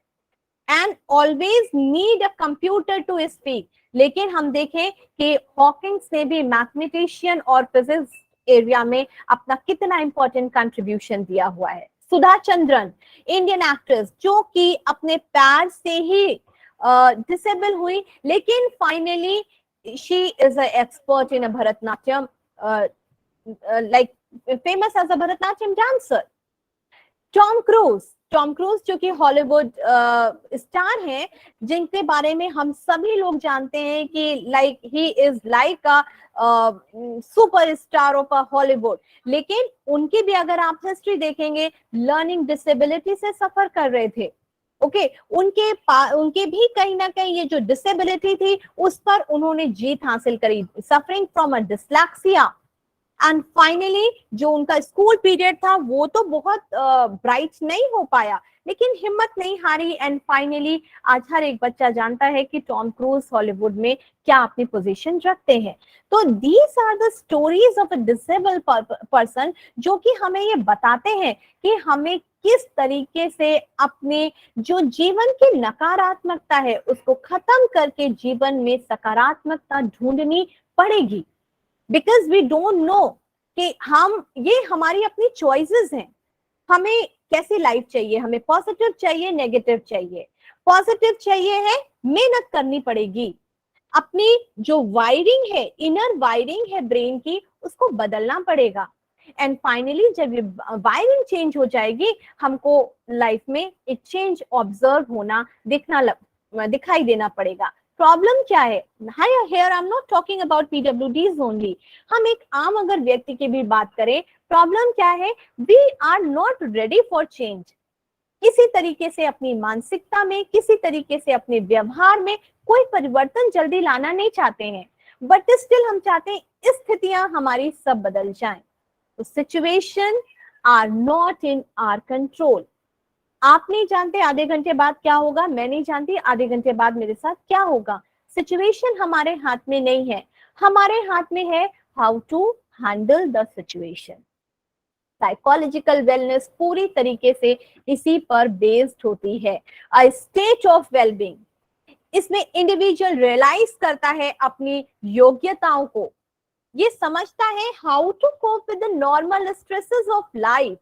and always need a computer to speak. लेकिन हम देखें कि हॉकिंग्स ने भी मैथमेटिशियन और फिजिक्स एरिया में अपना कितना इंपॉर्टेंट कंट्रीब्यूशन दिया हुआ है। सुधा चंद्रन, इंडियन एक्ट्रेस, जो कि अपने पैर से ही डिसेबल हुई, लेकिन finally she is an expert in a Bharatnatyam, like famous as a Bharatnatyam dancer. Tom cruise जो कि हॉलीवुड स्टार हैं, जिनके बारे में हम सभी लोग जानते हैं कि like he is like a super star of a Hollywood, लेकिन उनकी भी अगर आप हिस्ट्री देखेंगे लर्निंग डिसेबिलिटी से सफर कर रहे थे। ओके, उनके भी कहीं ना कहीं ये जो डिसेबिलिटी थी उस पर उन्होंने जीत हासिल करी, suffering from a dyslexia. And finally जो उनका स्कूल पीरियड था वो तो बहुत ब्राइट नहीं हो पाया, लेकिन हिम्मत नहीं हारी, एंड फाइनली आज हर एक बच्चा जानता है कि टॉम क्रूज हॉलीवुड में क्या अपनी पोजीशन रखते हैं। तो these are the stories of a disabled person, जो कि हमें ये बताते हैं कि हमें किस तरीके से अपने जो जीवन की नकारात्मकता है उसको खत्म करके जीवन में सकारात्मकता ढूंढनी पड़ेगी। बिकॉज वी डोंट नो कि हम, ये हमारी अपनी चॉइसेस हैं, हमें कैसी लाइफ चाहिए, हमें पॉजिटिव चाहिए, नेगेटिव चाहिए। पॉजिटिव चाहिए है, मेहनत करनी पड़ेगी, अपनी जो वायरिंग है, इनर वायरिंग है ब्रेन की, उसको बदलना पड़ेगा। एंड फाइनली जब ये वायरिंग चेंज हो जाएगी, हमको लाइफ में एक चेंज ऑब्जर्व होना, दिखाई देना पड़ेगा। प्रॉब्लम क्या है? Here I am not talking about PwDs only, हम एक आम अगर व्यक्ति की भी बात करें, प्रॉब्लम क्या है? We are not ready for change. किसी तरीके से अपनी मानसिकता में, किसी तरीके से अपने व्यवहार में कोई परिवर्तन जल्दी लाना नहीं चाहते हैं, बट स्टिल हम चाहते हैं स्थितियां हमारी सब बदल जाएं। तो situation are not in our control. आप नहीं जानते आधे घंटे बाद क्या होगा, मैं नहीं जानती आधे घंटे बाद मेरे साथ क्या होगा। सिचुएशन हमारे हाथ में नहीं है, हमारे हाथ में है how to handle the situation. Psychological wellness पूरी तरीके से इसी पर बेस्ड होती है। अ स्टेट ऑफ वेलबींग, इसमें इंडिविजुअल रियलाइज करता है अपनी योग्यताओं को, ये समझता है how to cope with the normal stresses of life,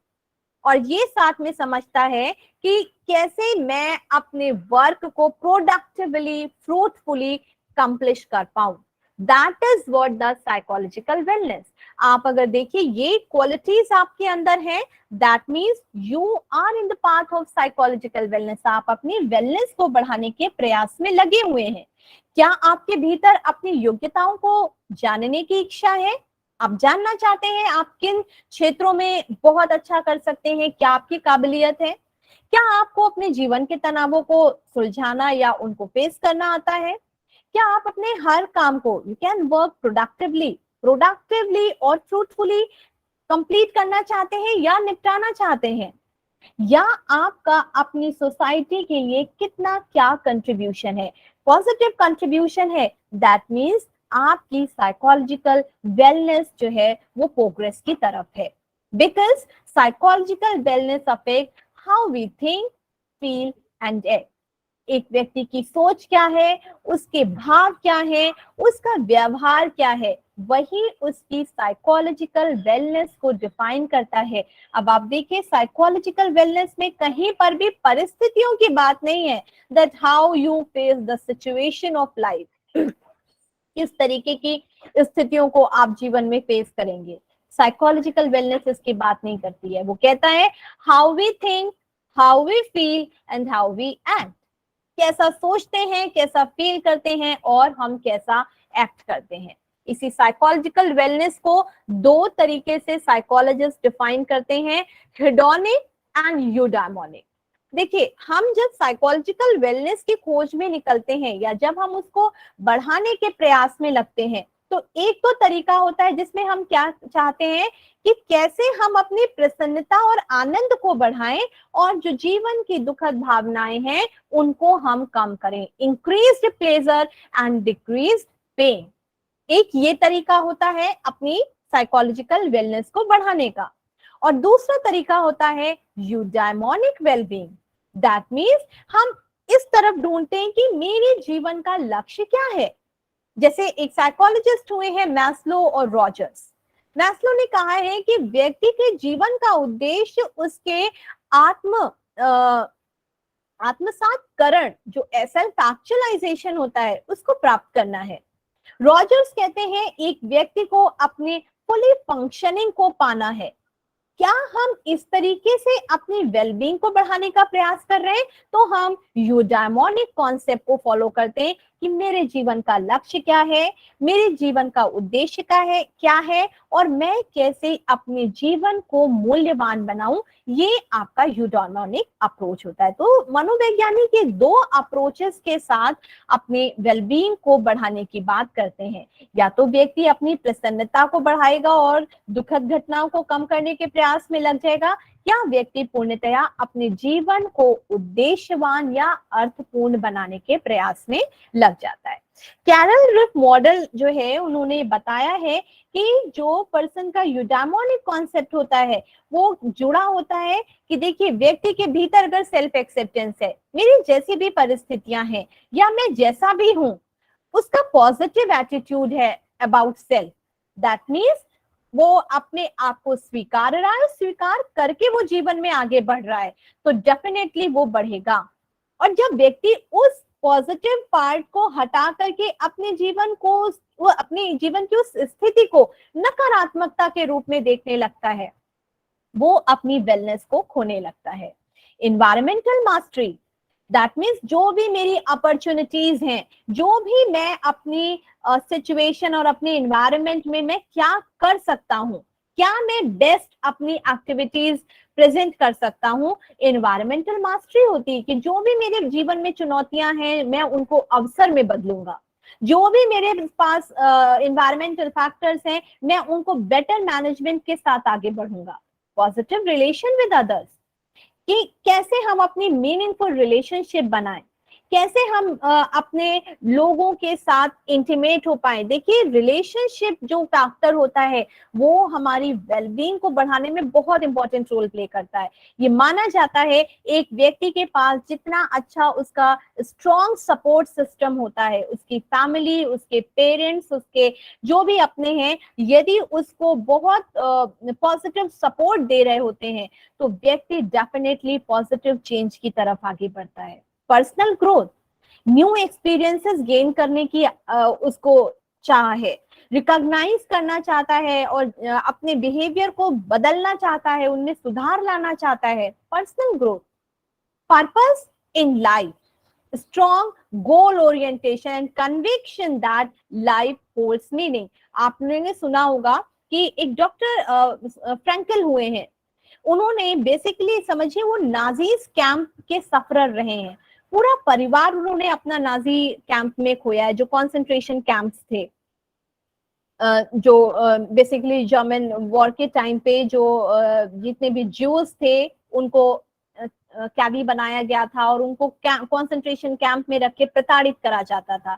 और ये साथ में समझता है कि कैसे मैं अपने वर्क को प्रोडक्टिवली, फ्रूटफुली कंप्लीट कर पाऊं। That is what the psychological wellness. आप अगर देखिए ये क्वालिटीज आपके अंदर है, that means you are in the path of psychological wellness. आप अपनी वेलनेस को बढ़ाने के प्रयास में लगे हुए हैं। क्या आपके भीतर अपनी योग्यताओं को जानने की इच्छा है? आप जानना चाहते हैं आप किन क्षेत्रों में बहुत अच्छा कर सकते हैं, क्या आपकी काबिलियत है? क्या आपको अपने जीवन के तनावों को सुलझाना या उनको फेस करना आता है? क्या आप अपने हर काम को, यू कैन वर्क प्रोडक्टिवली और फ्रूटफुली कंप्लीट करना चाहते हैं या निपटाना चाहते हैं? या आपका अपनी सोसाइटी के लिए कितना क्या कंट्रीब्यूशन है, पॉजिटिव कंट्रीब्यूशन है, दैट मीन्स आपकी साइकोलॉजिकल वेलनेस जो है वो प्रोग्रेस की तरफ है। Because psychological wellness affect how we think, feel and act. एक व्यक्ति की सोच क्या है, उसके भाव क्या है, उसका व्यवहार क्या है, वही उसकी साइकोलॉजिकल वेलनेस को डिफाइन करता है। अब आप देखिए साइकोलॉजिकल वेलनेस में कहीं पर भी परिस्थितियों की बात नहीं है, that how you face the situation of life, किस तरीके की स्थितियों को आप जीवन में फेस करेंगे। साइकोलॉजिकल वेलनेस इसकी बात नहीं करती है, वो कहता है how we think, how we feel and how we act. कैसा सोचते हैं, कैसा फील करते हैं और हम कैसा एक्ट करते हैं। इसी साइकोलॉजिकल वेलनेस को दो तरीके से साइकोलॉजिस्ट डिफाइन करते हैं, हेडोनिक एंड यूडाइमोनिक। देखिए हम जब साइकोलॉजिकल वेलनेस की खोज में निकलते हैं या जब हम उसको बढ़ाने के प्रयास में लगते हैं, तो एक तो तरीका होता है जिसमें हम क्या चाहते हैं कि कैसे हम अपनी प्रसन्नता और आनंद को बढ़ाएं और जो जीवन की दुखद भावनाएं हैं उनको हम कम करें, increased pleasure and decreased pain. एक ये तरीका होता है अपनी साइकोलॉजिकल वेलनेस को बढ़ाने का। और दूसरा तरीका होता है यूडाइमोनिक वेलबींग। दैट मीन्स हम इस तरफ ढूंढते हैं कि मेरे जीवन का लक्ष्य क्या है। जैसे एक साइकोलॉजिस्ट हुए हैं मैस्लो और रॉजर्स। मैस्लो ने कहा है कि व्यक्ति के जीवन का उद्देश्य उसके आत्मसातकरण, जो सेल्फ एक्चुअलाइजेशन होता है, उसको प्राप्त करना है। रॉजर्स कहते हैं एक व्यक्ति को अपने फुली फंक्शनिंग को पाना है। क्या हम इस तरीके से अपनी वेलबींग को बढ़ाने का प्रयास कर रहे हैं, तो हम यूडाइमोनिक कॉन्सेप्ट को फॉलो करते हैं कि मेरे जीवन का लक्ष्य क्या है, मेरे जीवन का उद्देश्य क्या है और मैं कैसे अपने जीवन को मूल्यवान बनाऊं। ये आपका यूडाइमोनिक अप्रोच होता है। तो मनोवैज्ञानिक के दो अप्रोचेस के साथ अपने वेलबींग को बढ़ाने की बात करते हैं। या तो व्यक्ति अपनी प्रसन्नता को बढ़ाएगा और दुखद घटनाओं को कम करने के प्रयास में लग जाएगा, या व्यक्ति पूर्णतया अपने जीवन को उद्देश्यवान या अर्थपूर्ण बनाने के प्रयास में लग जाता है। कैरल रिफ मॉडल जो है उन्होंने बताया है कि जो पर्सन का यूडाइमोनिक कॉन्सेप्ट होता है वो जुड़ा होता है कि देखिए व्यक्ति के भीतर अगर सेल्फ एक्सेप्टेंस है, मेरी जैसी भी परिस्थितियां हैं या मैं जैसा भी हूं, उसका पॉजिटिव एटीट्यूड है अबाउट सेल्फ, दैट मीन्स वो अपने आप को स्वीकार रहा है, स्वीकार करके वो जीवन में आगे बढ़ रहा है, तो डेफिनेटली वो बढ़ेगा। और जब व्यक्ति उस पॉजिटिव पार्ट को हटा करके अपने जीवन की उस स्थिति को नकारात्मकता के रूप में देखने लगता है, वो अपनी वेलनेस को खोने लगता है। एनवायरमेंटल मास्टरी, दैट मीन्स जो भी मेरी अपॉर्चुनिटीज हैं, जो भी मैं अपनी सिचुएशन और अपने एनवायरनमेंट में मैं क्या कर सकता हूँ, क्या मैं बेस्ट अपनी एक्टिविटीज प्रेजेंट कर सकता हूँ। एनवायरमेंटल मास्टरी होती है कि जो भी मेरे जीवन में चुनौतियां हैं मैं उनको अवसर में बदलूंगा। जो भी मेरे पास एनवायरमेंटल फैक्टर्स हैं मैं उनको बेटर मैनेजमेंट के साथ आगे बढ़ूंगा। पॉजिटिव रिलेशन विद अदर्स, कि कैसे हम अपनी मीनिंगफुल रिलेशनशिप बनाएं, कैसे हम अपने लोगों के साथ इंटीमेट हो पाए। देखिए रिलेशनशिप जो फैक्टर होता है वो हमारी वेलबींग को बढ़ाने में बहुत इंपॉर्टेंट रोल प्ले करता है। ये माना जाता है एक व्यक्ति के पास जितना अच्छा उसका स्ट्रॉन्ग सपोर्ट सिस्टम होता है, उसकी फैमिली, उसके पेरेंट्स, उसके जो भी अपने हैं, यदि उसको बहुत पॉजिटिव सपोर्ट दे रहे होते हैं तो व्यक्ति डेफिनेटली पॉजिटिव चेंज की तरफ आगे बढ़ता है। Personal growth, new experiences gain करने की उसको चाह है, रिकॉग्नाइज करना चाहता है और अपने बिहेवियर को बदलना चाहता है, उनमें सुधार लाना चाहता है। Personal growth, purpose in life, strong goal orientation and conviction that life holds meaning। आपने सुना होगा कि एक डॉक्टर फ्रैंकल हुए हैं, उन्होंने बेसिकली समझिए वो नाजीज कैंप के सफरर रहे हैं। पूरा परिवार उन्होंने अपना नाजी कैंप में खोया है, जो कॉन्सेंट्रेशन कैंप्स थे, जो बेसिकली जर्मन वॉर के टाइम पे जो जितने भी ज्यूज थे उनको कैदी बनाया गया था और उनको कॉन्सेंट्रेशन कैंप में रख के प्रताड़ित करा जाता था।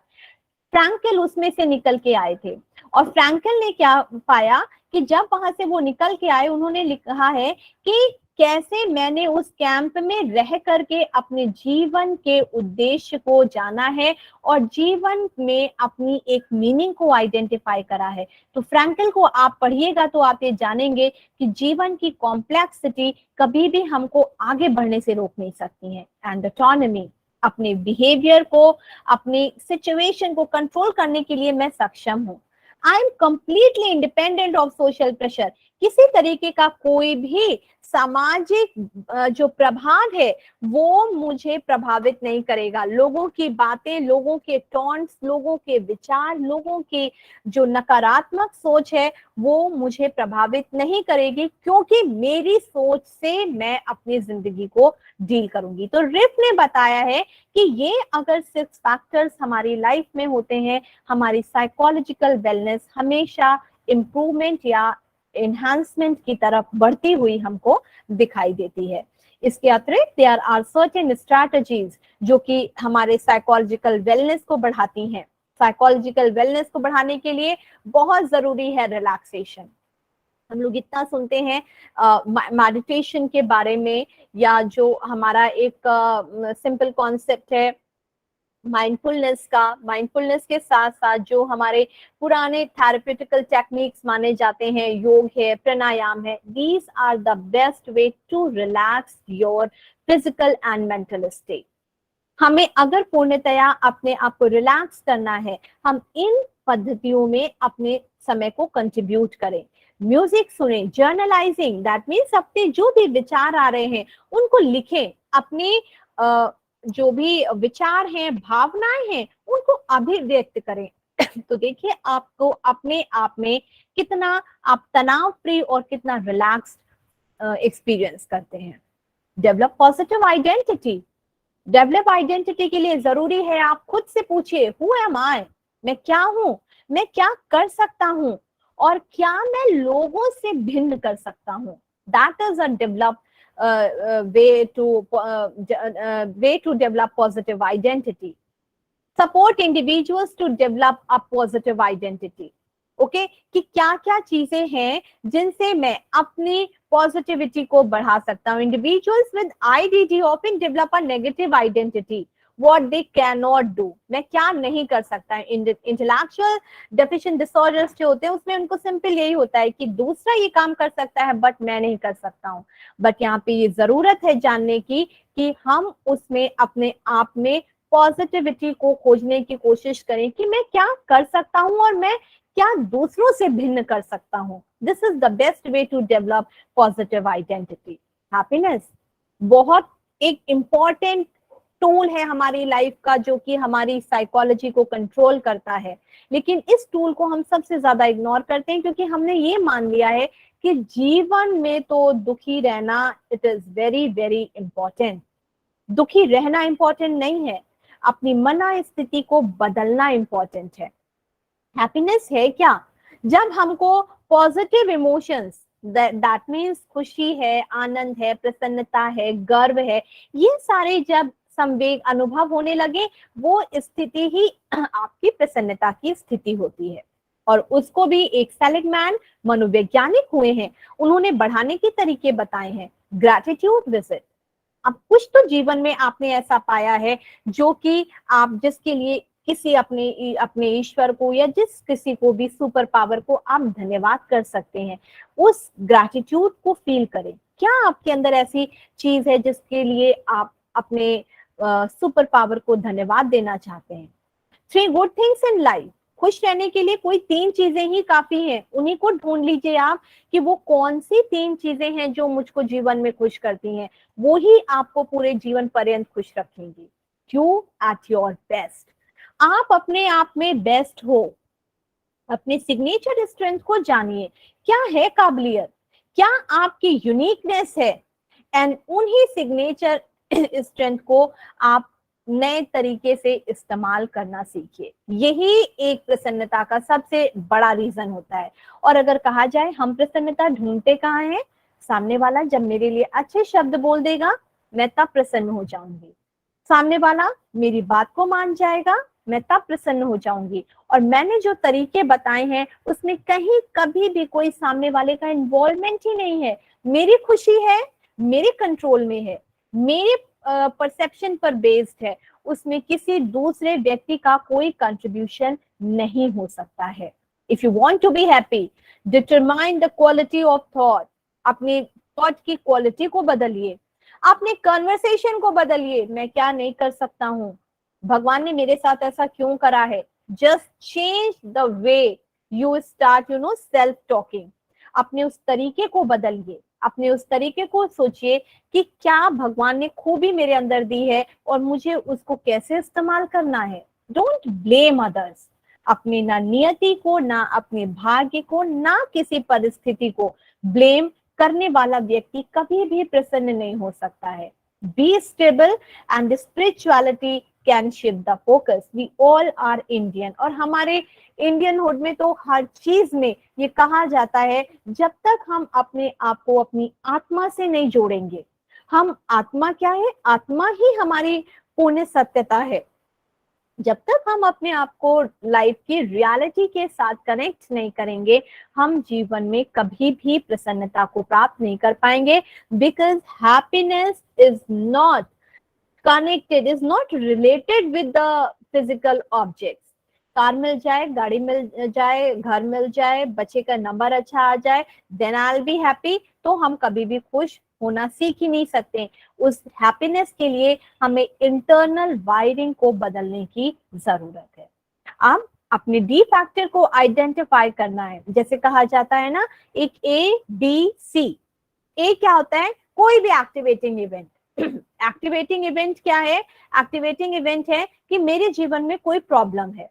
फ्रैंकल उसमें से निकल के आए थे और फ्रैंकल ने क्या पाया कि जब वहां से वो निकल के आए, उन्होंने लिखा है कि कैसे मैंने उस कैंप में रह करके अपने जीवन के उद्देश्य को जाना है और जीवन में अपनी एक मीनिंग को आइडेंटिफाई करा है। तो फ्रैंकल को आप पढ़िएगा तो आप ये जानेंगे कि जीवन की कॉम्प्लेक्सिटी कभी भी हमको आगे बढ़ने से रोक नहीं सकती है। एंड ऑटोनॉमी, अपने बिहेवियर को, अपनी सिचुएशन को कंट्रोल करने के लिए मैं सक्षम हूँ। I am completely independent of social pressure, किसी तरीके का कोई भी सामाजिक जो प्रभाव है वो मुझे प्रभावित नहीं करेगा। लोगों की बातें, लोगों के टॉन्ट्स, लोगों के विचार, लोगों की जो नकारात्मक सोच है वो मुझे प्रभावित नहीं करेगी, क्योंकि मेरी सोच से मैं अपनी जिंदगी को डील करूंगी। तो रिफ ने बताया है कि ये अगर 6 फैक्टर्स हमारी लाइफ में होते हैं, हमारी साइकोलॉजिकल वेलनेस हमेशा इम्प्रूवमेंट या एनहांसमेंट की तरफ बढ़ती हुई हमको दिखाई देती है। इसके अतिरिक्त देयर आर सर्टेन स्ट्रैटेजीज जो कि हमारे साइकोलॉजिकल वेलनेस को बढ़ाती हैं। साइकोलॉजिकल वेलनेस को बढ़ाने के लिए बहुत जरूरी है रिलैक्सेशन। हम लोग इतना सुनते हैं मेडिटेशन के बारे में, या जो हमारा एक सिंपल कॉन्सेप्ट है माइंडफुलनेस का। माइंडफुलनेस के साथ साथ जो हमारे पुराने थेरेप्यूटिकल टेक्निक्स माने जाते हैं, योग है, प्राणायाम है, these are the best way to relax your physical and mental state. हमें अगर पूर्णतया अपने आप को रिलैक्स करना है, हम इन पद्धतियों में अपने समय को कंट्रीब्यूट करें। म्यूजिक सुने, जर्नलाइजिंग, दैट मीन्स अपने जो भी विचार आ रहे हैं उनको लिखें, अपनी जो भी विचार हैं, भावनाएं हैं, उनको अभिव्यक्त करें। तो देखिए आपको अपने आप में कितना आप तनाव फ्री और कितना रिलैक्स्ड एक्सपीरियंस करते हैं। Develop positive identity. Develop identity के लिए जरूरी है आप खुद से पूछिए, हु एम आई, मैं क्या हूं, मैं क्या कर सकता हूं और क्या मैं लोगों से भिन्न कर सकता हूं। That is a develop way to develop positive identity. Support individuals to develop a positive identity. Okay कि क्या क्या चीजें हैं जिनसे मैं अपनी पॉजिटिविटी को बढ़ा सकता हूँ। Individuals with IDD often develop a negative identity, what they can not do, मैं क्या नहीं कर सकता। इंटेलेक्चुअल डेफिशिएंट डिसऑर्डर्स जो होते हैं उसमें उनको सिंपल यही होता है कि दूसरा ये काम कर सकता है बट मैं नहीं कर सकता हूँ। बट यहाँ पे ये जरूरत है जानने की कि हम उसमें अपने आप में पॉजिटिविटी को खोजने की कोशिश करें कि मैं क्या कर सकता हूँ और मैं क्या दूसरों से भिन्न कर सकता हूँ। This is the best way to develop positive identity. Happiness बहुत एक इम्पॉर्टेंट टूल है हमारी लाइफ का जो कि हमारी साइकोलॉजी को कंट्रोल करता है, लेकिन इस टूल को हम सबसे ज्यादा इग्नोर करते हैं क्योंकि हमने ये मान लिया है कि जीवन में तो दुखी रहना it is very very important. दुखी रहना इंपॉर्टेंट नहीं है, अपनी मना स्थिति को बदलना इंपॉर्टेंट है। हैप्पीनेस है क्या? जब हमको पॉजिटिव इमोशंस, दैट मीन्स खुशी है, आनंद है, प्रसन्नता है, गर्व है, ये सारे जब संवेग अनुभव होने लगे, वो स्थिति ही आपकी प्रसन्नता की स्थिति होती है। और उसको भी एक सेलिगमैन मनोवैज्ञानिक हुए हैं, उन्होंने बढ़ाने के तरीके बताए हैं। ग्रैटिट्यूड विजिट, अब कुछ तो जीवन में आपने ऐसा पाया है जो कि आप जिसके लिए किसी अपने ईश्वर को या जिस किसी को भी सुपर पावर को आप धन्यवाद कर सकते हैं, उस ग्रैटिट्यूड को फील करें। क्या आपके अंदर ऐसी चीज है जिसके लिए आप अपने सुपर पावर को धन्यवाद देना चाहते हैं? 3 गुड थिंग्स इन लाइफ, खुश रहने के लिए कोई 3 चीजें ही काफी हैं, उन्हीं को ढूंढ लीजिए आप कि वो कौन सी 3 चीजें हैं जो मुझको जीवन में खुश करती हैं, वो ही आपको पूरे जीवन पर्यंत खुश रखेंगी। यू एट योर बेस्ट, आप अपने आप में बेस्ट हो। अपने सिग्नेचर स्ट्रेंथ को जानिए, क्या है काबिलियत, क्या आपकी यूनिकनेस है, एंड उन्हीं सिग्नेचर स्ट्रेंथ को आप नए तरीके से इस्तेमाल करना सीखिए। यही एक प्रसन्नता का सबसे बड़ा रीजन होता है। और अगर कहा जाए हम प्रसन्नता ढूंढते कहाँ हैं, सामने वाला जब मेरे लिए अच्छे शब्द बोल देगा मैं तब प्रसन्न हो जाऊंगी, सामने वाला मेरी बात को मान जाएगा मैं तब प्रसन्न हो जाऊंगी। और मैंने जो तरीके बताए हैं उसमें कहीं कभी भी कोई सामने वाले का इन्वॉल्वमेंट ही नहीं है, मेरी खुशी है, मेरे कंट्रोल में है, मेरे परसेप्शन पर बेस्ड है, उसमें किसी दूसरे व्यक्ति का कोई कंट्रीब्यूशन नहीं हो सकता है। If you want to be happy, determine the quality of thought, अपने थॉट की क्वालिटी को बदलिए, अपने कन्वर्सेशन को बदलिए। मैं क्या नहीं कर सकता हूँ, भगवान ने मेरे साथ ऐसा क्यों करा है, just change the way you start self talking. अपने उस तरीके को बदलिए, अपने उस तरीके को सोचिए कि क्या भगवान ने खूबी मेरे अंदर दी है और मुझे उसको कैसे इस्तेमाल करना है। डोंट ब्लेम अदर्स, अपनी ना नियति को, ना अपने भाग्य को, ना किसी परिस्थिति को ब्लेम करने वाला व्यक्ति कभी भी प्रसन्न नहीं हो सकता है। Be stable and spirituality can shift the focus. We all are Indian, और हमारे इंडियन हुड में तो हर चीज में ये कहा जाता है जब तक हम अपने आप को अपनी आत्मा से नहीं जोड़ेंगे, हम आत्मा क्या है, आत्मा ही हमारी पूर्ण सत्यता है, जब तक हम अपने आप को लाइफ की रियलिटी के साथ कनेक्ट नहीं करेंगे, हम जीवन में कभी भी प्रसन्नता को प्राप्त नहीं कर पाएंगे। Because happiness is not connected, is not related with the physical objects. Car मिल जाए, गाड़ी मिल जाए, घर मिल जाए, बच्चे का नंबर अच्छा आ जाए, then I'll be happy, तो हम कभी भी खुश होना सीख ही नहीं सकते। उस हैप्पीनेस के लिए हमें इंटरनल वायरिंग को बदलने की जरूरत है। अब अपने डी फैक्टर को आइडेंटिफाई करना है। जैसे कहा जाता है ना, एक ABC। ए क्या होता है, कोई भी एक्टिवेटिंग इवेंट। एक्टिवेटिंग इवेंट क्या है, एक्टिवेटिंग इवेंट है कि मेरे जीवन में कोई प्रॉब्लम है।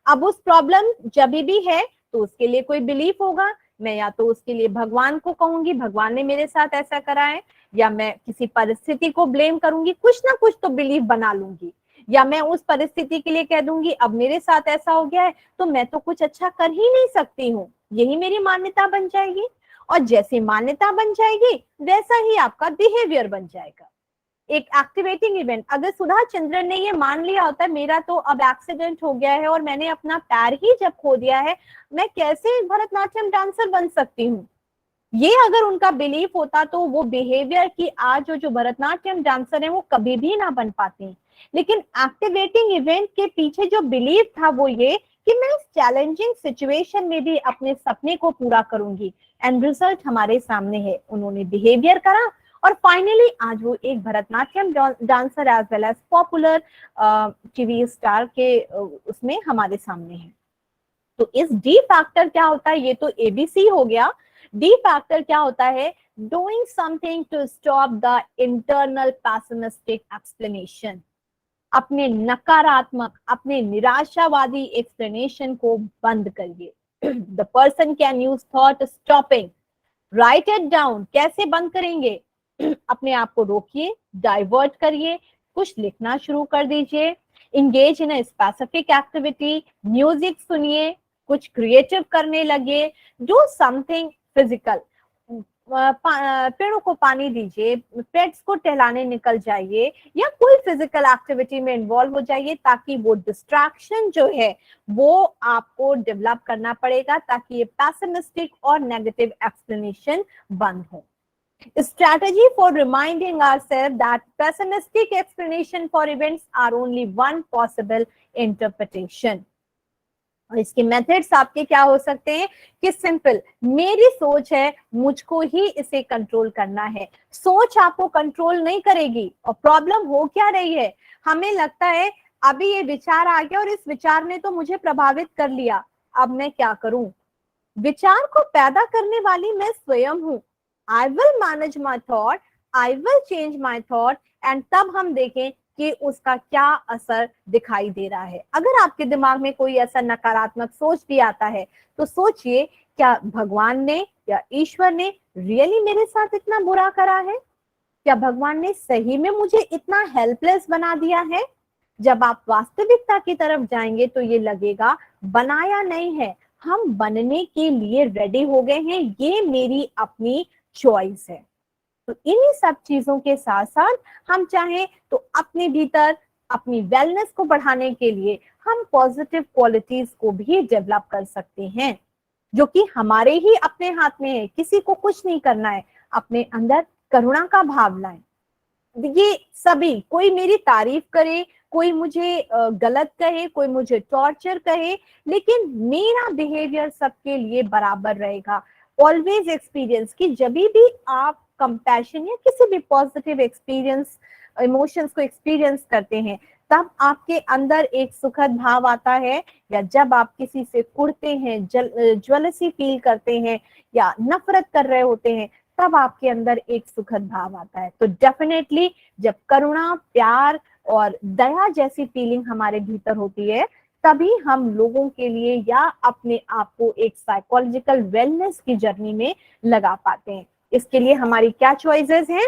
अब उस प्रॉब्लम जब भी है तो उसके लिए कोई बिलीफ होगा, मैं या तो उसके लिए भगवान को कहूंगी भगवान ने मेरे साथ ऐसा करा है, या मैं किसी परिस्थिति को ब्लेम करूंगी, कुछ ना कुछ तो बिलीफ बना लूंगी, या मैं उस परिस्थिति के लिए कह दूंगी अब मेरे साथ ऐसा हो गया है तो मैं तो कुछ अच्छा कर ही नहीं सकती हूँ, यही मेरी मान्यता बन जाएगी। और जैसी मान्यता बन जाएगी वैसा ही आपका बिहेवियर बन जाएगा। एक एक्टिवेटिंग इवेंट, अगर सुधा चंद्रन ने ये मान लिया होता है मेरा तो अब एक्सीडेंट हो गया है और मैंने अपना पैर ही जब खो दिया है, मैं कैसे भरतनाट्यम डांसर बन सकती हूँ, ये अगर उनका बिलीफ होता तो वो बिहेवियर की आज जो भरतनाट्यम डांसर है वो कभी भी ना बन पाती। लेकिन एक्टिवेटिंग इवेंट के पीछे जो बिलीफ था वो ये कि मैं इस चैलेंजिंग सिचुएशन में भी अपने सपने को पूरा करूंगी, एंड रिजल्ट हमारे सामने है। उन्होंने बिहेवियर करा और फाइनली आज वो एक Bharatanatyam dancer as well as popular TV star के उसमें हमारे सामने है। तो इस डी फैक्टर क्या होता है, ये तो ABC हो गया। डी फैक्टर क्या होता है, doing something to stop the internal pessimistic explanation. अपने नकारात्मक, अपने निराशावादी एक्सप्लेनेशन को बंद करिए। The person can use thought stopping, write it down. कैसे बंद करेंगे? अपने आप को रोकिए, डाइवर्ट करिए, कुछ लिखना शुरू कर दीजिए, engage in a specific activity, music सुनिए, कुछ क्रिएटिव करने लगे, डू समथिंग फिजिकल। पेड़ों को पानी दीजिए, पेट्स को टहलाने निकल जाइए, या कोई फिजिकल एक्टिविटी में इन्वॉल्व हो जाइए, ताकि वो डिस्ट्रैक्शन जो है वो आपको डेवलप करना पड़ेगा, ताकि ये पैसिमिस्टिक और नेगेटिव एक्सप्लेनेशन बंद हो। Strategy for reminding ourselves that pessimistic explanation for events are only one possible interpretation. और इसके मेथड्स आपके क्या हो सकते हैं कि सिंपल, मेरी सोच है, मुझको ही इसे कंट्रोल करना है। सोच आपको कंट्रोल नहीं करेगी। और प्रॉब्लम हो क्या रही है, हमें लगता है अभी ये विचार आ गया और इस विचार ने तो मुझे प्रभावित कर लिया, अब मैं क्या करूं? विचार को पैदा करने वाली मैं स्वयं हूं। I will manage my thought, I will change my thought, and तब हम देखें कि उसका क्या असर दिखाई दे रहा है। अगर आपके दिमाग में कोई ऐसा नकारात्मक सोच भी आता है तो सोचिए, क्या भगवान ने या ईश्वर ने रियली मेरे साथ इतना बुरा करा है? क्या भगवान ने सही में मुझे इतना हेल्पलेस बना दिया है? जब आप वास्तविकता की तरफ जाएंगे तो ये लगेगा बनाया नहीं है, हम बनने के लिए रेडी हो गए हैं, ये मेरी अपनी चॉइस है। तो इन्हीं सब चीजों के साथ साथ हम चाहें तो अपने भीतर अपनी वेलनेस को बढ़ाने के लिए हम पॉजिटिव क्वालिटीज को भी डेवलप कर सकते हैं, जो कि हमारे ही अपने हाथ में है। किसी को कुछ नहीं करना है, अपने अंदर करुणा का भाव लाएं। ये सभी, कोई मेरी तारीफ करे, कोई मुझे गलत कहे, कोई मुझे टॉर्चर कहे, लेकिन मेरा बिहेवियर सबके लिए बराबर रहेगा। ऑलवेज एक्सपीरियंस कि जब भी आप कंपैशन या किसी भी पॉजिटिव एक्सपीरियंस, इमोशंस को एक्सपीरियंस करते हैं, तब आपके अंदर एक सुखद भाव आता है, या जब आप किसी से कुड़ते हैं, ज्वेलसी फील करते हैं या नफरत कर रहे होते हैं, तब आपके अंदर एक सुखद भाव आता है। तो डेफिनेटली जब करुणा, प्यार और दया जैसी फीलिंग हमारे भीतर होती है, तभी हम लोगों के लिए या अपने आप को एक साइकोलॉजिकल वेलनेस की जर्नी में लगा पाते हैं। इसके लिए हमारी क्या चॉइसेस हैं?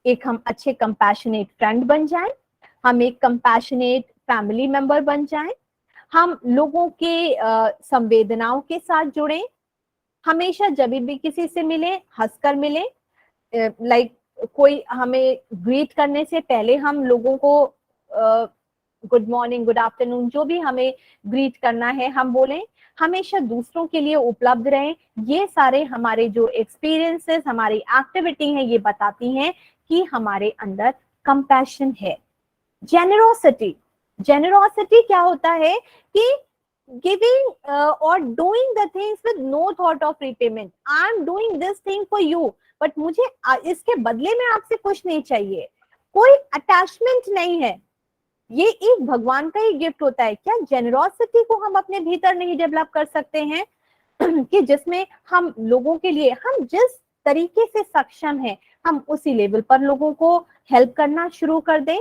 एक, हम अच्छे कंपैशनेट फ्रेंड बन जाएं, हम एक कंपैशनेट फैमिली मेंबर बन जाएं, हम लोगों के संवेदनाओं के साथ जुड़ें, हमेशा जब भी किसी से मिले हंसकर मिले। लाइक कोई हमें ग्रीट करने से पहले हम लोगों को गुड मॉर्निंग, गुड आफ्टरनून, जो भी हमें ग्रीट करना है हम बोलें, हमेशा दूसरों के लिए उपलब्ध रहें। ये सारे हमारे जो एक्सपीरियंसेस, हमारी एक्टिविटी है, ये बताती हैं कि हमारे अंदर कंपैशन है। जेनरोसिटी, जेनरोसिटी क्या होता है कि गिविंग और doing the things with no thought of repayment. I am doing this thing for you, but मुझे इसके बदले में आपसे कुछ नहीं चाहिए, कोई अटैचमेंट नहीं है। ये एक भगवान का ही गिफ्ट होता है। क्या जेनरोसिटी को हम अपने भीतर नहीं डेवलप कर सकते हैं कि जिसमें हम लोगों के लिए, हम जिस तरीके से सक्षम हैं, हम उसी लेवल पर लोगों को हेल्प करना शुरू कर दें।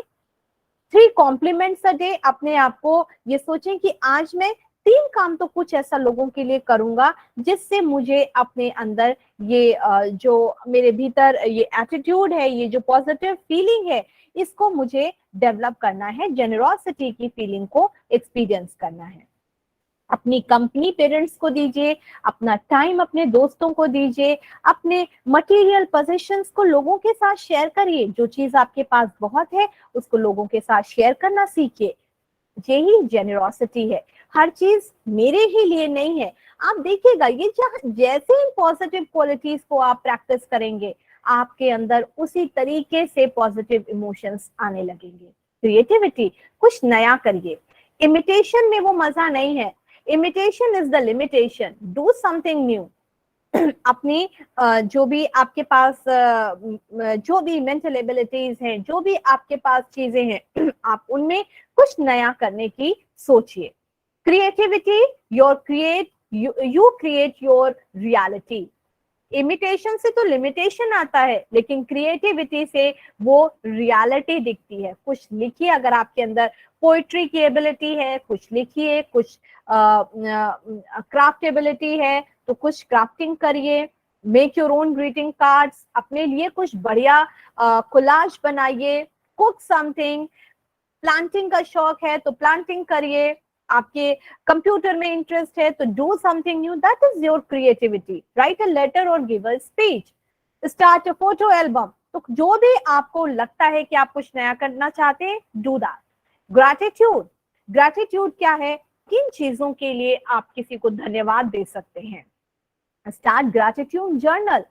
3 कॉम्प्लीमेंट्स अ डे। अपने आप को ये सोचें कि आज मैं 3 काम तो कुछ ऐसा लोगों के लिए करूंगा जिससे मुझे अपने अंदर ये जो मेरे भीतर ये एटीट्यूड है, ये जो पॉजिटिव फीलिंग है, इसको मुझे डेवलप करना है, जेनरोसिटी की फीलिंग को एक्सपीरियंस करना है। अपनी कंपनी पेरेंट्स को दीजिए, अपना टाइम अपने दोस्तों को दीजिए, अपने मटेरियल पोजेशंस को लोगों के साथ शेयर करिए। जो चीज आपके पास बहुत है उसको लोगों के साथ शेयर करना सीखिए। यही जेनरोसिटी है। हर चीज मेरे ही लिए नहीं है। आप देखिएगा, ये जैसे इन पॉजिटिव क्वालिटीज को आप प्रैक्टिस करेंगे, आपके अंदर उसी तरीके से पॉजिटिव इमोशंस आने लगेंगे। क्रिएटिविटी, कुछ नया करिए। इमिटेशन में वो मजा नहीं है। Imitation is the limitation. Do something new. अपनी जो भी आपके पास जो भी मेंटल एबिलिटीज हैं, जो भी आपके पास चीजें हैं, आप उनमें कुछ नया करने की सोचिए। Creativity, you create your reality. Imitation से तो लिमिटेशन आता है, लेकिन क्रिएटिविटी से वो रियलिटी दिखती है। कुछ लिखिए, अगर आपके अंदर पोइट्री की एबिलिटी है कुछ लिखिए, कुछ क्राफ्ट एबिलिटी है तो कुछ क्राफ्टिंग करिए, make your own greeting cards, अपने लिए कुछ बढ़िया कोलाज बनाइए, कुक समथिंग, प्लांटिंग का शौक है तो प्लांटिंग करिए, आपके कंप्यूटर में इंटरेस्ट है तो do something new, that is your creativity. Write a letter और give a speech, start a photo album. तो जो भी आपको लगता है कि आप कुछ नया करना चाहते हैं, डू दैट। ग्रैटिट्यूड, ग्रैटिट्यूड क्या है? किन चीजों के लिए आप किसी को धन्यवाद दे सकते हैं? Start gratitude journal.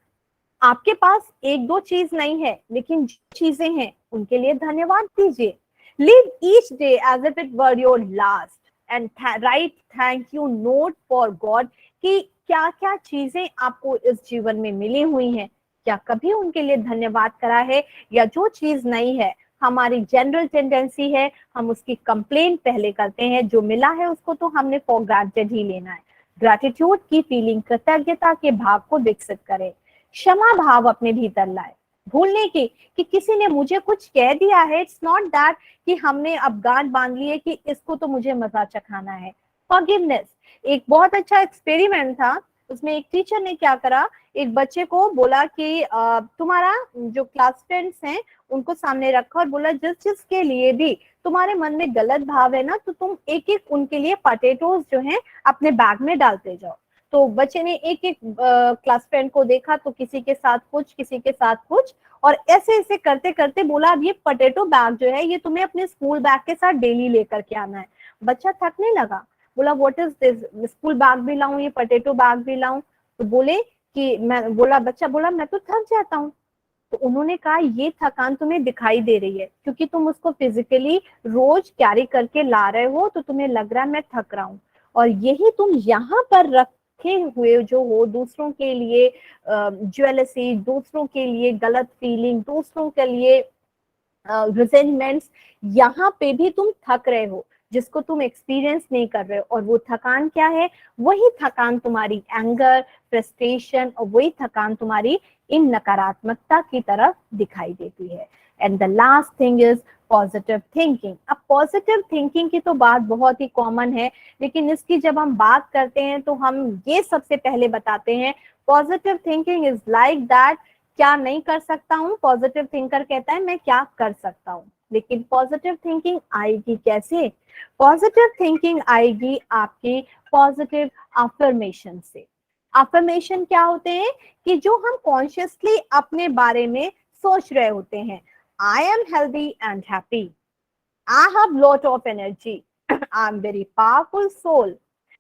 आपके पास एक दो चीज नहीं है, लेकिन जो चीजें हैं उनके लिए धन्यवाद दीजिए। Live each day as if it were your last and write thank you note for God कि क्या क्या चीजें आपको इस जीवन में मिली हुई हैं, क्या कभी उनके लिए धन्यवाद करा है? या जो चीज नहीं है, हमारी जनरल टेंडेंसी है हम उसकी कंप्लेन पहले करते हैं, जो मिला है उसको तो हमने फॉर ग्रांटेड ही लेना है। ग्रैटिट्यूड की फीलिंग, कृतज्ञता के भाव को विकसित करें। क्षमा भाव अपने भीतर लाए, भूलने की कि किसी ने मुझे कुछ कह दिया है, इट्स नॉट दैट कि हमने अब गांठ बांध ली है कि इसको तो मुझे मजा चखाना है। फॉरगिवनेस, एक बहुत अच्छा एक्सपेरिमेंट था, उसमें एक टीचर ने क्या करा, एक बच्चे को बोला कि तुम्हारा जो क्लास फ्रेंड्स हैं उनको सामने रखा और बोला जिस जिसके लिए भी तुम्हारे मन में गलत भाव है ना, तो तुम एक एक उनके लिए पोटैटोज जो हैं अपने बैग में डालते जाओ। तो बच्चे ने एक एक क्लास फ्रेंड को देखा, तो किसी के साथ कुछ, किसी के साथ कुछ, और ऐसे ऐसे करते करते बोला अब ये पोटैटो बैग जो है ये तुम्हें अपने स्कूल बैग के साथ डेली लेकर के आना है। बच्चा थकने लगा, बोला what is this, school bag भी लाऊं, ये पोटैटो बैग भी लाऊं? तो बोले कि मैं, बोला बच्चा बोला मैं तो थक जाता हूँ। तो उन्होंने कहा ये थकान तुम्हें दिखाई दे रही है क्योंकि तुम उसको फिजिकली रोज कैरी करके ला रहे हो, तो तुम्हें लग रहा है मैं थक रहा हूँ। और यही तुम यहाँ पर रखे हुए जो हो दूसरों के लिए ज्वेलसी, दूसरों के लिए गलत फीलिंग, दूसरों के लिए रिजेंटमेंट्स, यहाँ पे भी तुम थक रहे हो जिसको तुम एक्सपीरियंस नहीं कर रहे हो। और वो थकान क्या है? वही थकान तुम्हारी एंगर, फ्रस्ट्रेशन, और वही थकान तुम्हारी इन नकारात्मकता की तरफ दिखाई देती है। And the last thing is positive thinking. अब पॉजिटिव थिंकिंग की तो बात बहुत ही कॉमन है, लेकिन इसकी जब हम बात करते हैं तो हम ये सबसे पहले बताते हैं positive thinking is like that, क्या नहीं कर सकता हूँ, पॉजिटिव थिंकर कहता है मैं क्या कर सकता हूँ। लेकिन पॉजिटिव थिंकिंग आएगी कैसे? पॉजिटिव थिंकिंग आएगी आपकी पॉजिटिव अफर्मेशन से। अफर्मेशन क्या होते हैं? कि जो हम कॉन्शियसली अपने बारे में सोच रहे होते हैं, I am healthy and happy, I have lot of energy, I am very powerful soul,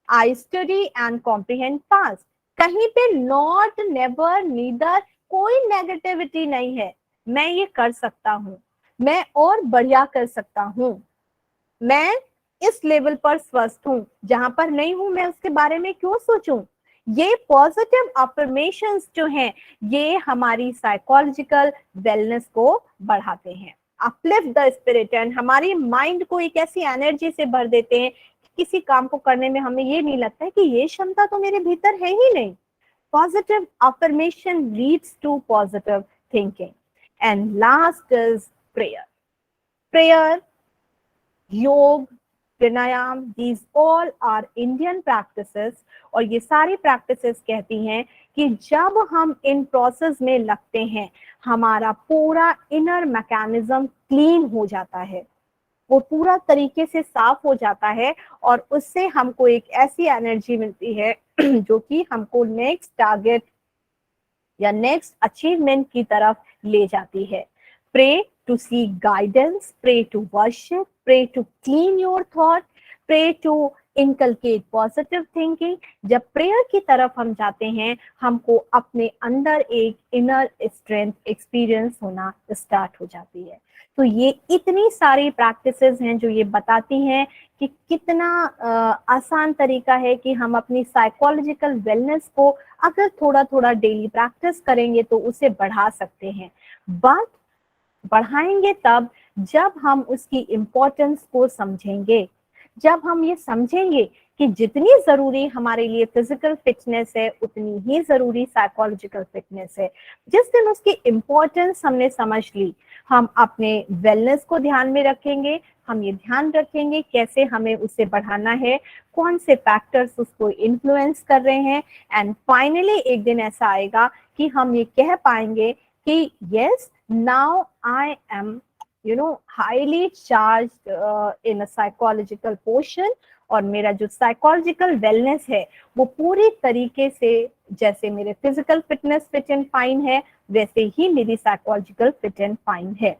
I study and comprehend fast. कहीं पे नॉट, नेवर, नीदर, कोई नेगेटिविटी नहीं है। मैं ये कर सकता हूँ, मैं और बढ़िया कर सकता हूँ, मैं इस लेवल पर स्वस्थ हूँ, जहां पर नहीं हूं मैं उसके बारे में क्यों सोचूं। ये पॉजिटिव अफर्मेशंस जो हैं ये हमारी साइकोलॉजिकल वेलनेस को बढ़ाते हैं, अपलिफ्ट द स्पिरिट, एंड हमारी माइंड को एक ऐसी एनर्जी से भर देते हैं कि किसी काम को करने में हमें ये नहीं लगता है कि ये क्षमता तो मेरे भीतर है ही नहीं। Positive affirmation leads to positive thinking. And last is prayer. Prayer, योग, प्राणायाम, these all are Indian practices, और ये सारी practices कहती हैं कि जब हम इन प्रोसेस में लगते हैं हमारा पूरा इनर मैकेनिज्म क्लीन हो जाता है, वो पूरा तरीके से साफ हो जाता है, और उससे हमको एक ऐसी एनर्जी मिलती है जो कि हमको नेक्स्ट टारगेट या नेक्स्ट अचीवमेंट की तरफ ले जाती है। Pray to seek guidance, pray to worship, pray to clean your thought, pray to inculcate positive thinking. जब प्रेयर की तरफ हम जाते हैं हमको अपने अंदर एक इनर स्ट्रेंथ एक्सपीरियंस होना स्टार्ट हो जाती है। तो ये इतनी सारी प्रैक्टिसेस हैं जो ये बताती हैं कि कितना आसान तरीका है कि हम अपनी साइकोलॉजिकल वेलनेस को अगर थोड़ा थोड़ा डेली प्रैक्टिस करेंगे तो उसे बढ़ा सकते हैं। बट बढ़ाएंगे तब जब हम उसकी इम्पोर्टेंस को समझेंगे, जब हम ये समझेंगे कि जितनी जरूरी हमारे लिए फिजिकल फिटनेस है उतनी ही जरूरी साइकोलॉजिकल फिटनेस है। जिस दिन उसकी इम्पोर्टेंस हमने समझ ली, हम अपने वेलनेस को ध्यान में रखेंगे, हम ये ध्यान रखेंगे कैसे हमें उसे बढ़ाना है, कौन से फैक्टर्स उसको इन्फ्लुएंस कर रहे हैं, एंड फाइनली एक दिन ऐसा आएगा कि हम ये कह पाएंगे कि yes, now I am highly charged in a psychological portion, और मेरा जो साइकोलॉजिकल वेलनेस है वो पूरी तरीके से, जैसे मेरे physical fitness fit and fine है वैसे ही मेरी साइकोलॉजिकल फिट एंड फाइन है।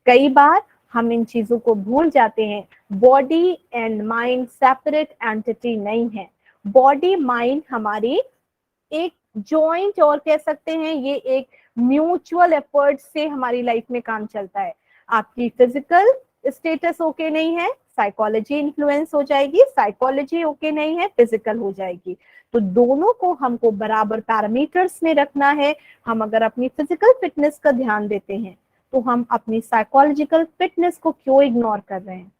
कई बार हम इन चीजों को भूल जाते हैं। Body and mind separate entity नहीं है। बॉडी माइंड हमारी एक जॉइंट, और कह सकते हैं ये एक म्यूचुअल एफर्ट से हमारी लाइफ में काम चलता है। आपकी फिजिकल स्टेटस ओके नहीं है, साइकोलॉजी इन्फ्लुएंस हो जाएगी, साइकोलॉजी ओके नहीं है, फिजिकल हो जाएगी। तो दोनों को हमको बराबर पैरामीटर्स में रखना है। हम अगर अपनी फिजिकल फिटनेस का ध्यान देते हैं तो हम अपनी साइकोलॉजिकल फिटनेस को क्यों इग्नोर कर रहे हैं।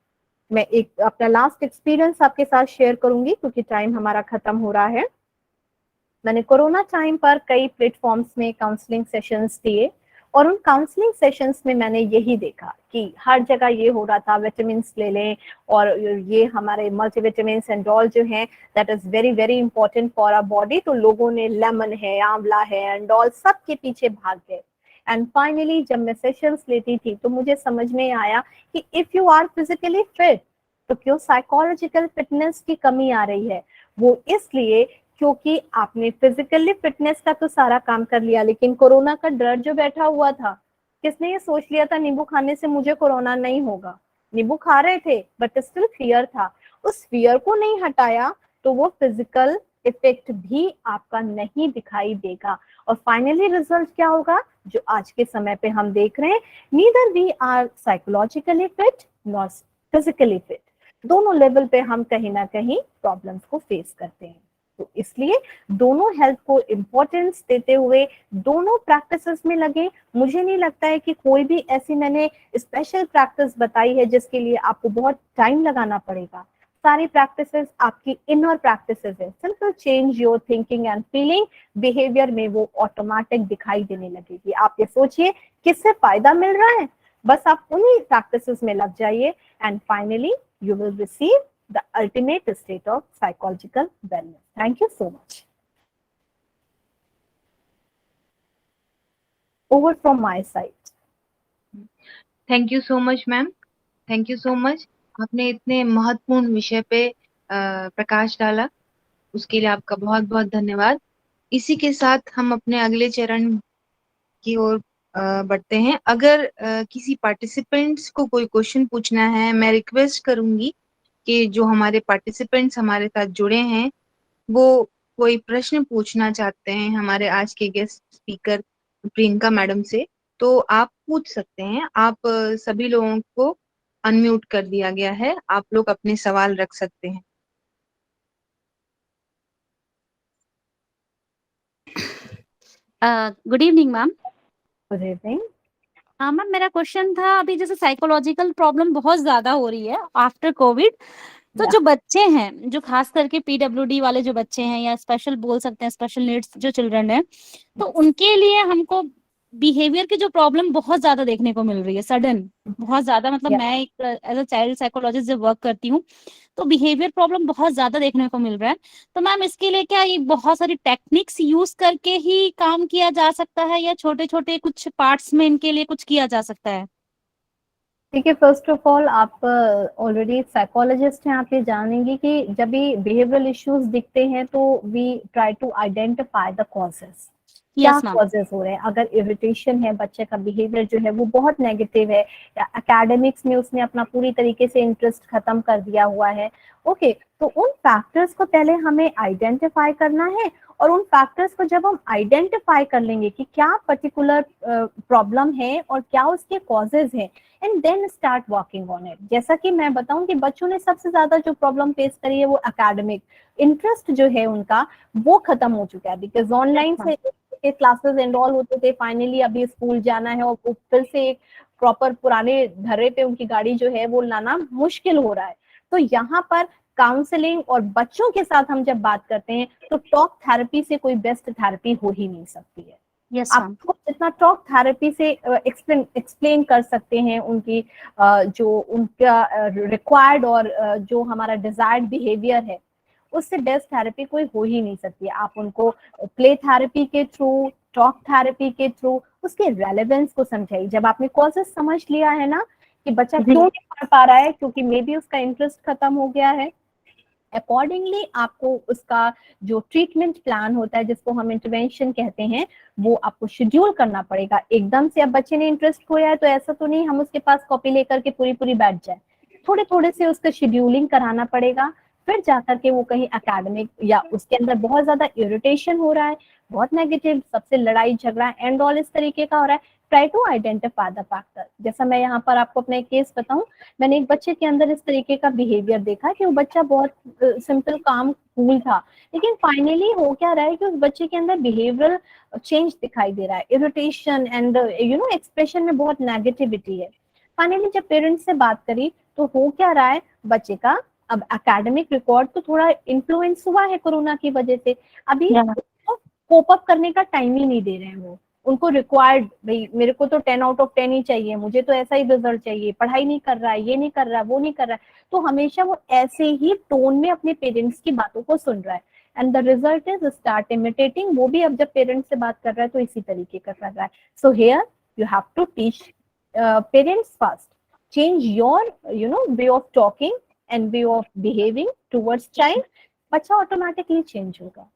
मैं एक अपना लास्ट एक्सपीरियंस आपके साथ शेयर करूंगी क्योंकि टाइम हमारा खत्म हो रहा है। मैंने कोरोना टाइम पर कई प्लेटफॉर्म्स में काउंसलिंग सेशंस दिए, और उन काउंसलिंग सेशंस में मैंने यही देखा कि हर जगह ये हो रहा था, विटामिन ले लें, और ये हमारे मल्टीविटामिन एंड ऑल जो हैं that is very very important for our body. तो लोगों ने लेमन है, आंवला है एंड ऑल सब के पीछे भाग गए। एंड फाइनली जब मैं सेशंस लेती थी तो मुझे समझ में आया कि if you are physically fit तो क्यों साइकोलॉजिकल फिटनेस की कमी आ रही है। वो इसलिए क्योंकि आपने फिजिकली फिटनेस का तो सारा काम कर लिया, लेकिन कोरोना का डर जो बैठा हुआ था, किसने ये सोच लिया था नींबू खाने से मुझे कोरोना नहीं होगा। नींबू खा रहे थे बट स्टिल फियर था। उस फियर को नहीं हटाया तो वो फिजिकल इफेक्ट भी आपका नहीं दिखाई देगा। और फाइनली रिजल्ट क्या होगा जो आज के समय पे हम देख रहे हैं, neither we are psychologically fit not physically fit. दोनों लेवल पे हम कहीं ना कहीं प्रॉब्लम्स को फेस करते हैं। तो इसलिए दोनों हेल्थ को इम्पोर्टेंस देते हुए दोनों प्रैक्टिसेस में लगे। मुझे नहीं लगता है कि कोई भी ऐसी मैंने स्पेशल प्रैक्टिस बताई है जिसके लिए आपको बहुत टाइम लगाना पड़ेगा। सारी प्रैक्टिसेस आपकी इनर प्रैक्टिसेस है। Simple change your thinking and feeling, behaviour में वो ऑटोमेटिक दिखाई देने लगेगी। आप ये सोचिए किससे फायदा मिल रहा है, बस आप उन्हीं प्रैक्टिसेस में लग जाइए and finally you will receive the ultimate state of psychological wellness. Thank you so much. Over from my side. Thank you so much ma'am, thank you so much. आपने इतने महत्वपूर्ण विषय पे प्रकाश डाला, उसके लिए आपका बहुत बहुत धन्यवाद। इसी के साथ हम अपने अगले चरण की ओर बढ़ते हैं। अगर किसी पार्टिसिपेंट्स को कोई क्वेश्चन पूछना है, मैं रिक्वेस्ट करूंगी कि जो हमारे पार्टिसिपेंट्स हमारे साथ जुड़े हैं वो कोई प्रश्न पूछना चाहते हैं हमारे आज के गेस्ट स्पीकर प्रियंका मैडम से, तो आप पूछ सकते हैं। आप सभी लोगों को अनम्यूट कर दिया गया है, आप लोग अपने सवाल रख सकते हैं। Good evening ma'am. Good evening. हाँ मैम, मेरा क्वेश्चन था, अभी जैसे साइकोलॉजिकल प्रॉब्लम बहुत ज्यादा हो रही है आफ्टर कोविड, तो Yeah. जो बच्चे हैं, जो खास करके पीडब्ल्यूडी वाले जो बच्चे हैं या स्पेशल बोल सकते हैं, स्पेशल नीड्स जो चिल्ड्रन है, तो उनके लिए हमको बिहेवियर की जो प्रॉब्लम बहुत ज्यादा देखने को मिल रही है, सडन बहुत ज्यादा। मतलब Yeah. मैं एक एज अ चाइल्ड साइकोलॉजिस्ट जब वर्क करती हूँ तो बिहेवियर प्रॉब्लम बहुत ज्यादा देखने को मिल रहा है। तो मैम इसके लिए क्या ये बहुत सारी टेक्निक्स यूज करके ही काम किया जा सकता है या छोटे छोटे कुछ पार्ट्स में इनके लिए कुछ किया जा सकता है? ठीक है, फर्स्ट ऑफ ऑल आप ऑलरेडी साइकोलॉजिस्ट हैं, आप ये जानेंगे कि जब भी बिहेवियरल इश्यूज दिखते हैं तो we try to identify the causes, क्या यस मैम। कॉजेस हो रहे हैं। अगर इरिटेशन है, बच्चे का बिहेवियर जो है वो बहुत नेगेटिव है, या एकेडमिक्स में उसने अपना पूरी तरीके से इंटरेस्ट खत्म कर दिया हुआ है, ओके, तो उन फैक्टर्स को पहले हमें आइडेंटिफाई करना है। और उन फैक्टर्स को जब हम आइडेंटिफाई कर लेंगे कि क्या पर्टिकुलर प्रॉब्लम है और क्या उसके कॉजेज हैं, and then start working on it. जैसा कि मैं बताऊं कि बच्चों ने सबसे ज्यादा जो प्रॉब्लम फेस करी है वो एकेडमिक इंटरेस्ट जो है उनका वो खत्म हो चुका है, बिकॉज ऑनलाइन से क्लासेस एनरोल होते थे, फाइनली अभी स्कूल जाना है और फिर से एक प्रॉपर पुराने धरे पे उनकी गाड़ी जो है वो लाना मुश्किल हो रहा है। तो यहाँ पर काउंसलिंग और बच्चों के साथ हम जब बात करते हैं तो टॉक थेरेपी से कोई बेस्ट थेरेपी हो ही नहीं सकती है। यस आप मैम। उसको जितना टॉक थेरेपी से एक्सप्लेन कर सकते हैं उनकी जो उनका रिक्वायर्ड और जो हमारा डिजायर्ड बिहेवियर है, उससे बेस्ट थेरेपी कोई हो ही नहीं सकती। आप उनको प्ले थेरेपी के थ्रू, टॉक थेरेपी के थ्रू उसके रेलेवेंस को समझाइए। जब आपने कॉजेस समझ लिया है ना कि बच्चा जी। क्यों नहीं पढ़ पा रहा है, क्योंकि मे बी उसका इंटरेस्ट खत्म हो गया है, अकॉर्डिंगली आपको उसका जो ट्रीटमेंट प्लान होता है, जिसको हम इंटरवेंशन कहते हैं, वो आपको शेड्यूल करना पड़ेगा। एकदम से अब बच्चे ने इंटरेस्ट खोया है तो ऐसा तो नहीं हम उसके पास कॉपी लेकर के पूरी पूरी बैठ जाए, थोड़े थोड़े से उसका शेड्यूलिंग कराना पड़ेगा। फिर जाकर के वो कहीं एकेडमिक या उसके अंदर बहुत ज्यादा इरिटेशन हो रहा है, बहुत नेगेटिव, सबसे लड़ाई झगड़ा एंड ऑल इस तरीके का हो रहा है, try to identify the factor. जैसा मैं यहाँ पर आपको अपना एक केस बताऊं, मैंने एक बच्चे के अंदर इस तरीके का बिहेवियर देखा कि वो बच्चा बहुत सिंपल काम कूल था, लेकिन फाइनली हो क्या रहा है कि उस बच्चे के अंदर बिहेवियरल चेंज दिखाई दे रहा है, इरिटेशन एंड एक्सप्रेशन में बहुत नेगेटिविटी है। फाइनली जब पेरेंट्स से बात करी तो हो क्या रहा है, बच्चे का अब एकेडमिक रिकॉर्ड तो थोड़ा इन्फ्लुएंस हुआ है कोरोना की वजह से, अभी कोप अप करने का टाइम ही नहीं दे रहे हैं वो। उनको रिक्वायर्ड, भाई मेरे को तो 10 आउट ऑफ 10 ही चाहिए, मुझे तो ऐसा ही रिजल्ट चाहिए, पढ़ाई नहीं कर रहा है, ये नहीं कर रहा है, वो नहीं कर रहा है, तो हमेशा वो ऐसे ही टोन में अपने पेरेंट्स की बातों को सुन रहा है and the result is start imitating. वो भी अब जब पेरेंट्स से बात कर रहा है तो इसी तरीके का कर रहा है। So here you have to teach parents first, change your way of talking and way of behaving towards child, बच्चा ऑटोमेटिकली चेंज होगा।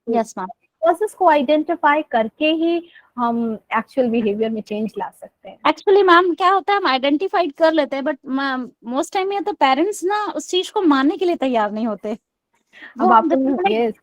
Yes ma'am. कॉजेस को आइडेंटिफाई करके ही हम एक्चुअल बिहेवियर में चेंज ला सकते हैं। एक्चुअली मैम क्या होता है, हम आइडेंटिफाइड कर लेते हैं, बट मोस्ट टाइम ये तो पेरेंट्स ना उस चीज को मानने के लिए तैयार नहीं होते। अब आप यस,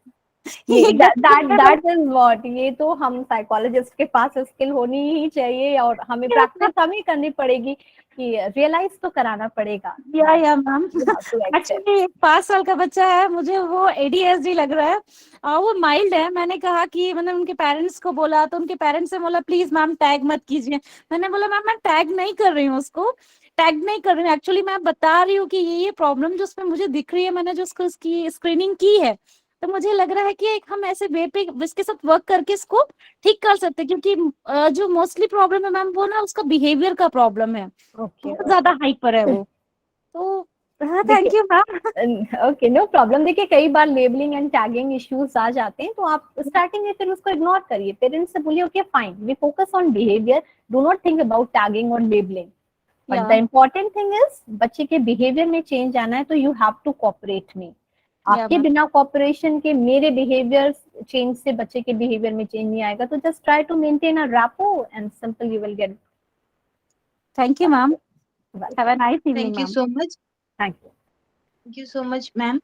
ये दैट इज व्हाट, ये तो हम साइकोलॉजिस्ट के पास स्किल होनी ही चाहिए और हमें प्रैक्टिस हमें करनी पड़ेगी कि रियलाइज तो कराना पड़ेगा। या मैम। एक्चुअली 5 साल का बच्चा है, मुझे वो एडीएचडी लग रहा है और वो माइल्ड है। मैंने कहा कि मैंने उनके पेरेंट्स को बोला तो उनके पेरेंट्स से बोला प्लीज मैम टैग मत कीजिए। मैंने बोला मैम मैं टैग नहीं कर रही हूँ, उसको टैग नहीं कर रही हूँ, एक्चुअली मैं बता रही हूँ कि ये प्रॉब्लम जो उसमें मुझे दिख रही है, मैंने जो उसकी स्क्रीनिंग की है, तो मुझे लग रहा है कि एक हम ऐसे वे पे इसके साथ वर्क करके इसको ठीक कर सकते हैं, क्योंकि जो मोस्टली प्रॉब्लम है मैम वो ना उसका बिहेवियर का प्रॉब्लम है, बहुत ज्यादा हाइपर है वो। तो thank you ma'am. Okay, no problem. देखिए कई बार लेबलिंग एंड टैगिंग इश्यूज आ जाते हैं, तो आप स्टार्टिंग में फिर उसको इग्नोर करिए, पेरेंट्स से बोलिए okay fine, we focus on behaviour, do not think about tagging और labelling, but the important thing is बच्चे के बिहेवियर में चेंज आना है, तो you have to cooperate me. आपके बिना कोऑपरेशन के मेरे बिहेवियर चेंज से बच्चे के बिहेवियर में चेंज नहीं आएगा। तो just try to maintain a rapport and simple you will get. Thank you ma'am, have a nice evening. Thank you so much, thank you, thank you so much ma'am.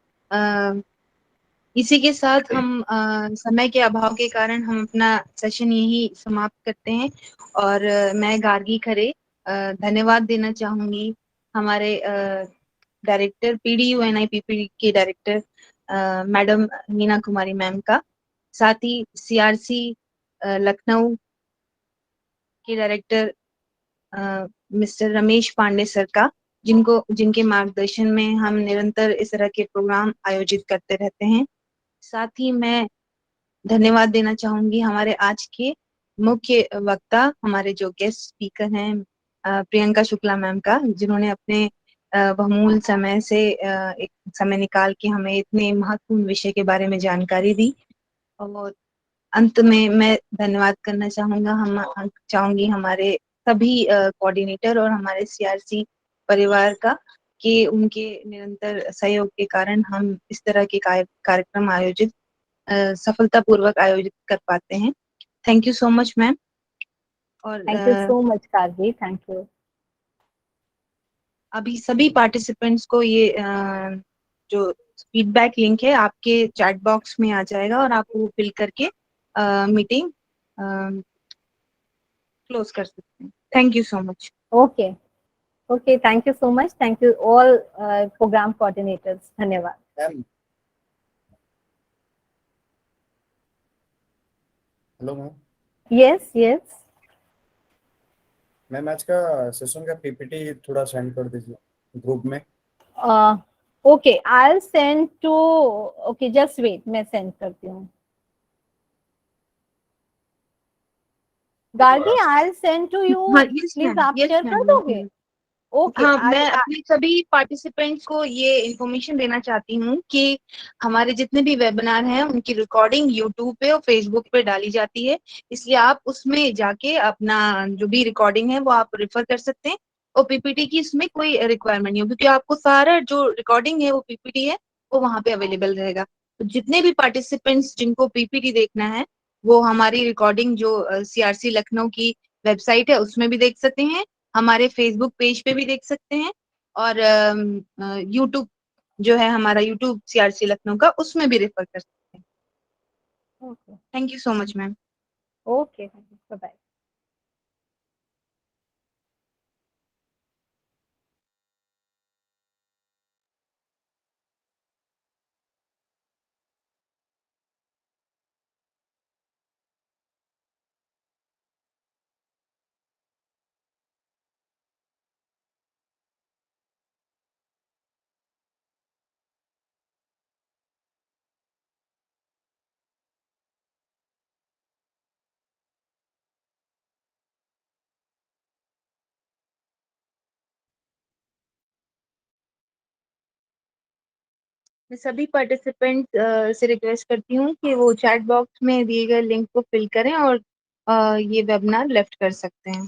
इसी के साथ हम समय के अभाव के कारण हम अपना सेशन यही समाप्त करते हैं और मैं गार्गी खरे धन्यवाद देना चाहूंगी हमारे डायरेक्टर PDU-NIPP के director madam Meena Kumari ma'am का, साथ ही CRC लखनऊ के director mister Ramesh Pandey sir का, जिनके मार्गदर्शन में हम निरंतर इस तरह के प्रोग्राम आयोजित करते रहते हैं। साथ ही मैं धन्यवाद देना चाहूंगी हमारे आज के मुख्य वक्ता, हमारे जो गेस्ट स्पीकर हैं प्रियंका शुक्ला मैम का, जिन्होंने अपने बहुमूल्य समय से एक समय निकाल के हमें इतने महत्वपूर्ण विषय के बारे में जानकारी दी। और अंत में मैं धन्यवाद करना चाहूंगी हमारे सभी कोऑर्डिनेटर और हमारे CRC परिवार का, कि उनके निरंतर सहयोग के कारण हम इस तरह के कार्यक्रम सफलतापूर्वक आयोजित कर पाते हैं। Thank you so much ma'am. और थैंक यू सो मच कारगी, थैंक यू। अभी सभी पार्टिसिपेंट्स को ये जो फीडबैक लिंक है आपके चैट बॉक्स में आ जाएगा और आप वो फिल करके मीटिंग क्लोज कर सकते हैं। Thank you so much. Okay okay, thank you so much, thank you all programme coordinators, धन्यवाद। Hello ma'am. Yes yes ma'am आज का सेशन का PPT थोड़ा सेंड कर दीजिए ग्रुप में। Okay, I send to, okay just wait, मैं send करती हूँ। Gargi, I send to you, हाँ, यस प्लीज मैम, आप यस शेयर कर मैम, दोगे? ओके, हाँ, मैं अपने सभी पार्टिसिपेंट्स को ये इन्फॉर्मेशन देना चाहती हूँ कि हमारे जितने भी वेबिनार हैं उनकी रिकॉर्डिंग यूट्यूब पे और फेसबुक पे डाली जाती है, इसलिए आप उसमें जाके अपना जो भी रिकॉर्डिंग है वो आप रेफर कर सकते हैं। और पीपीटी की इसमें कोई रिक्वायरमेंट नहीं हो, क्योंकि आपको सारा जो रिकॉर्डिंग है वो पीपीटी है वो वहाँ पे अवेलेबल रहेगा। तो जितने भी पार्टिसिपेंट्स जिनको पीपीटी देखना है वो हमारी रिकॉर्डिंग जो सीआरसी लखनऊ की वेबसाइट है उसमें भी देख सकते हैं, हमारे फेसबुक पेज पे भी देख सकते हैं, और यूट्यूब जो है हमारा यूट्यूब सीआरसी लखनऊ का उसमें भी रेफर कर सकते हैं। Okay thank you so much ma'am. Okay, bye bye. मैं सभी पार्टिसिपेंट्स से रिक्वेस्ट करती हूँ कि वो चैट बॉक्स में दिए गए लिंक को फिल करें और ये वेबिनार लेफ्ट कर सकते हैं।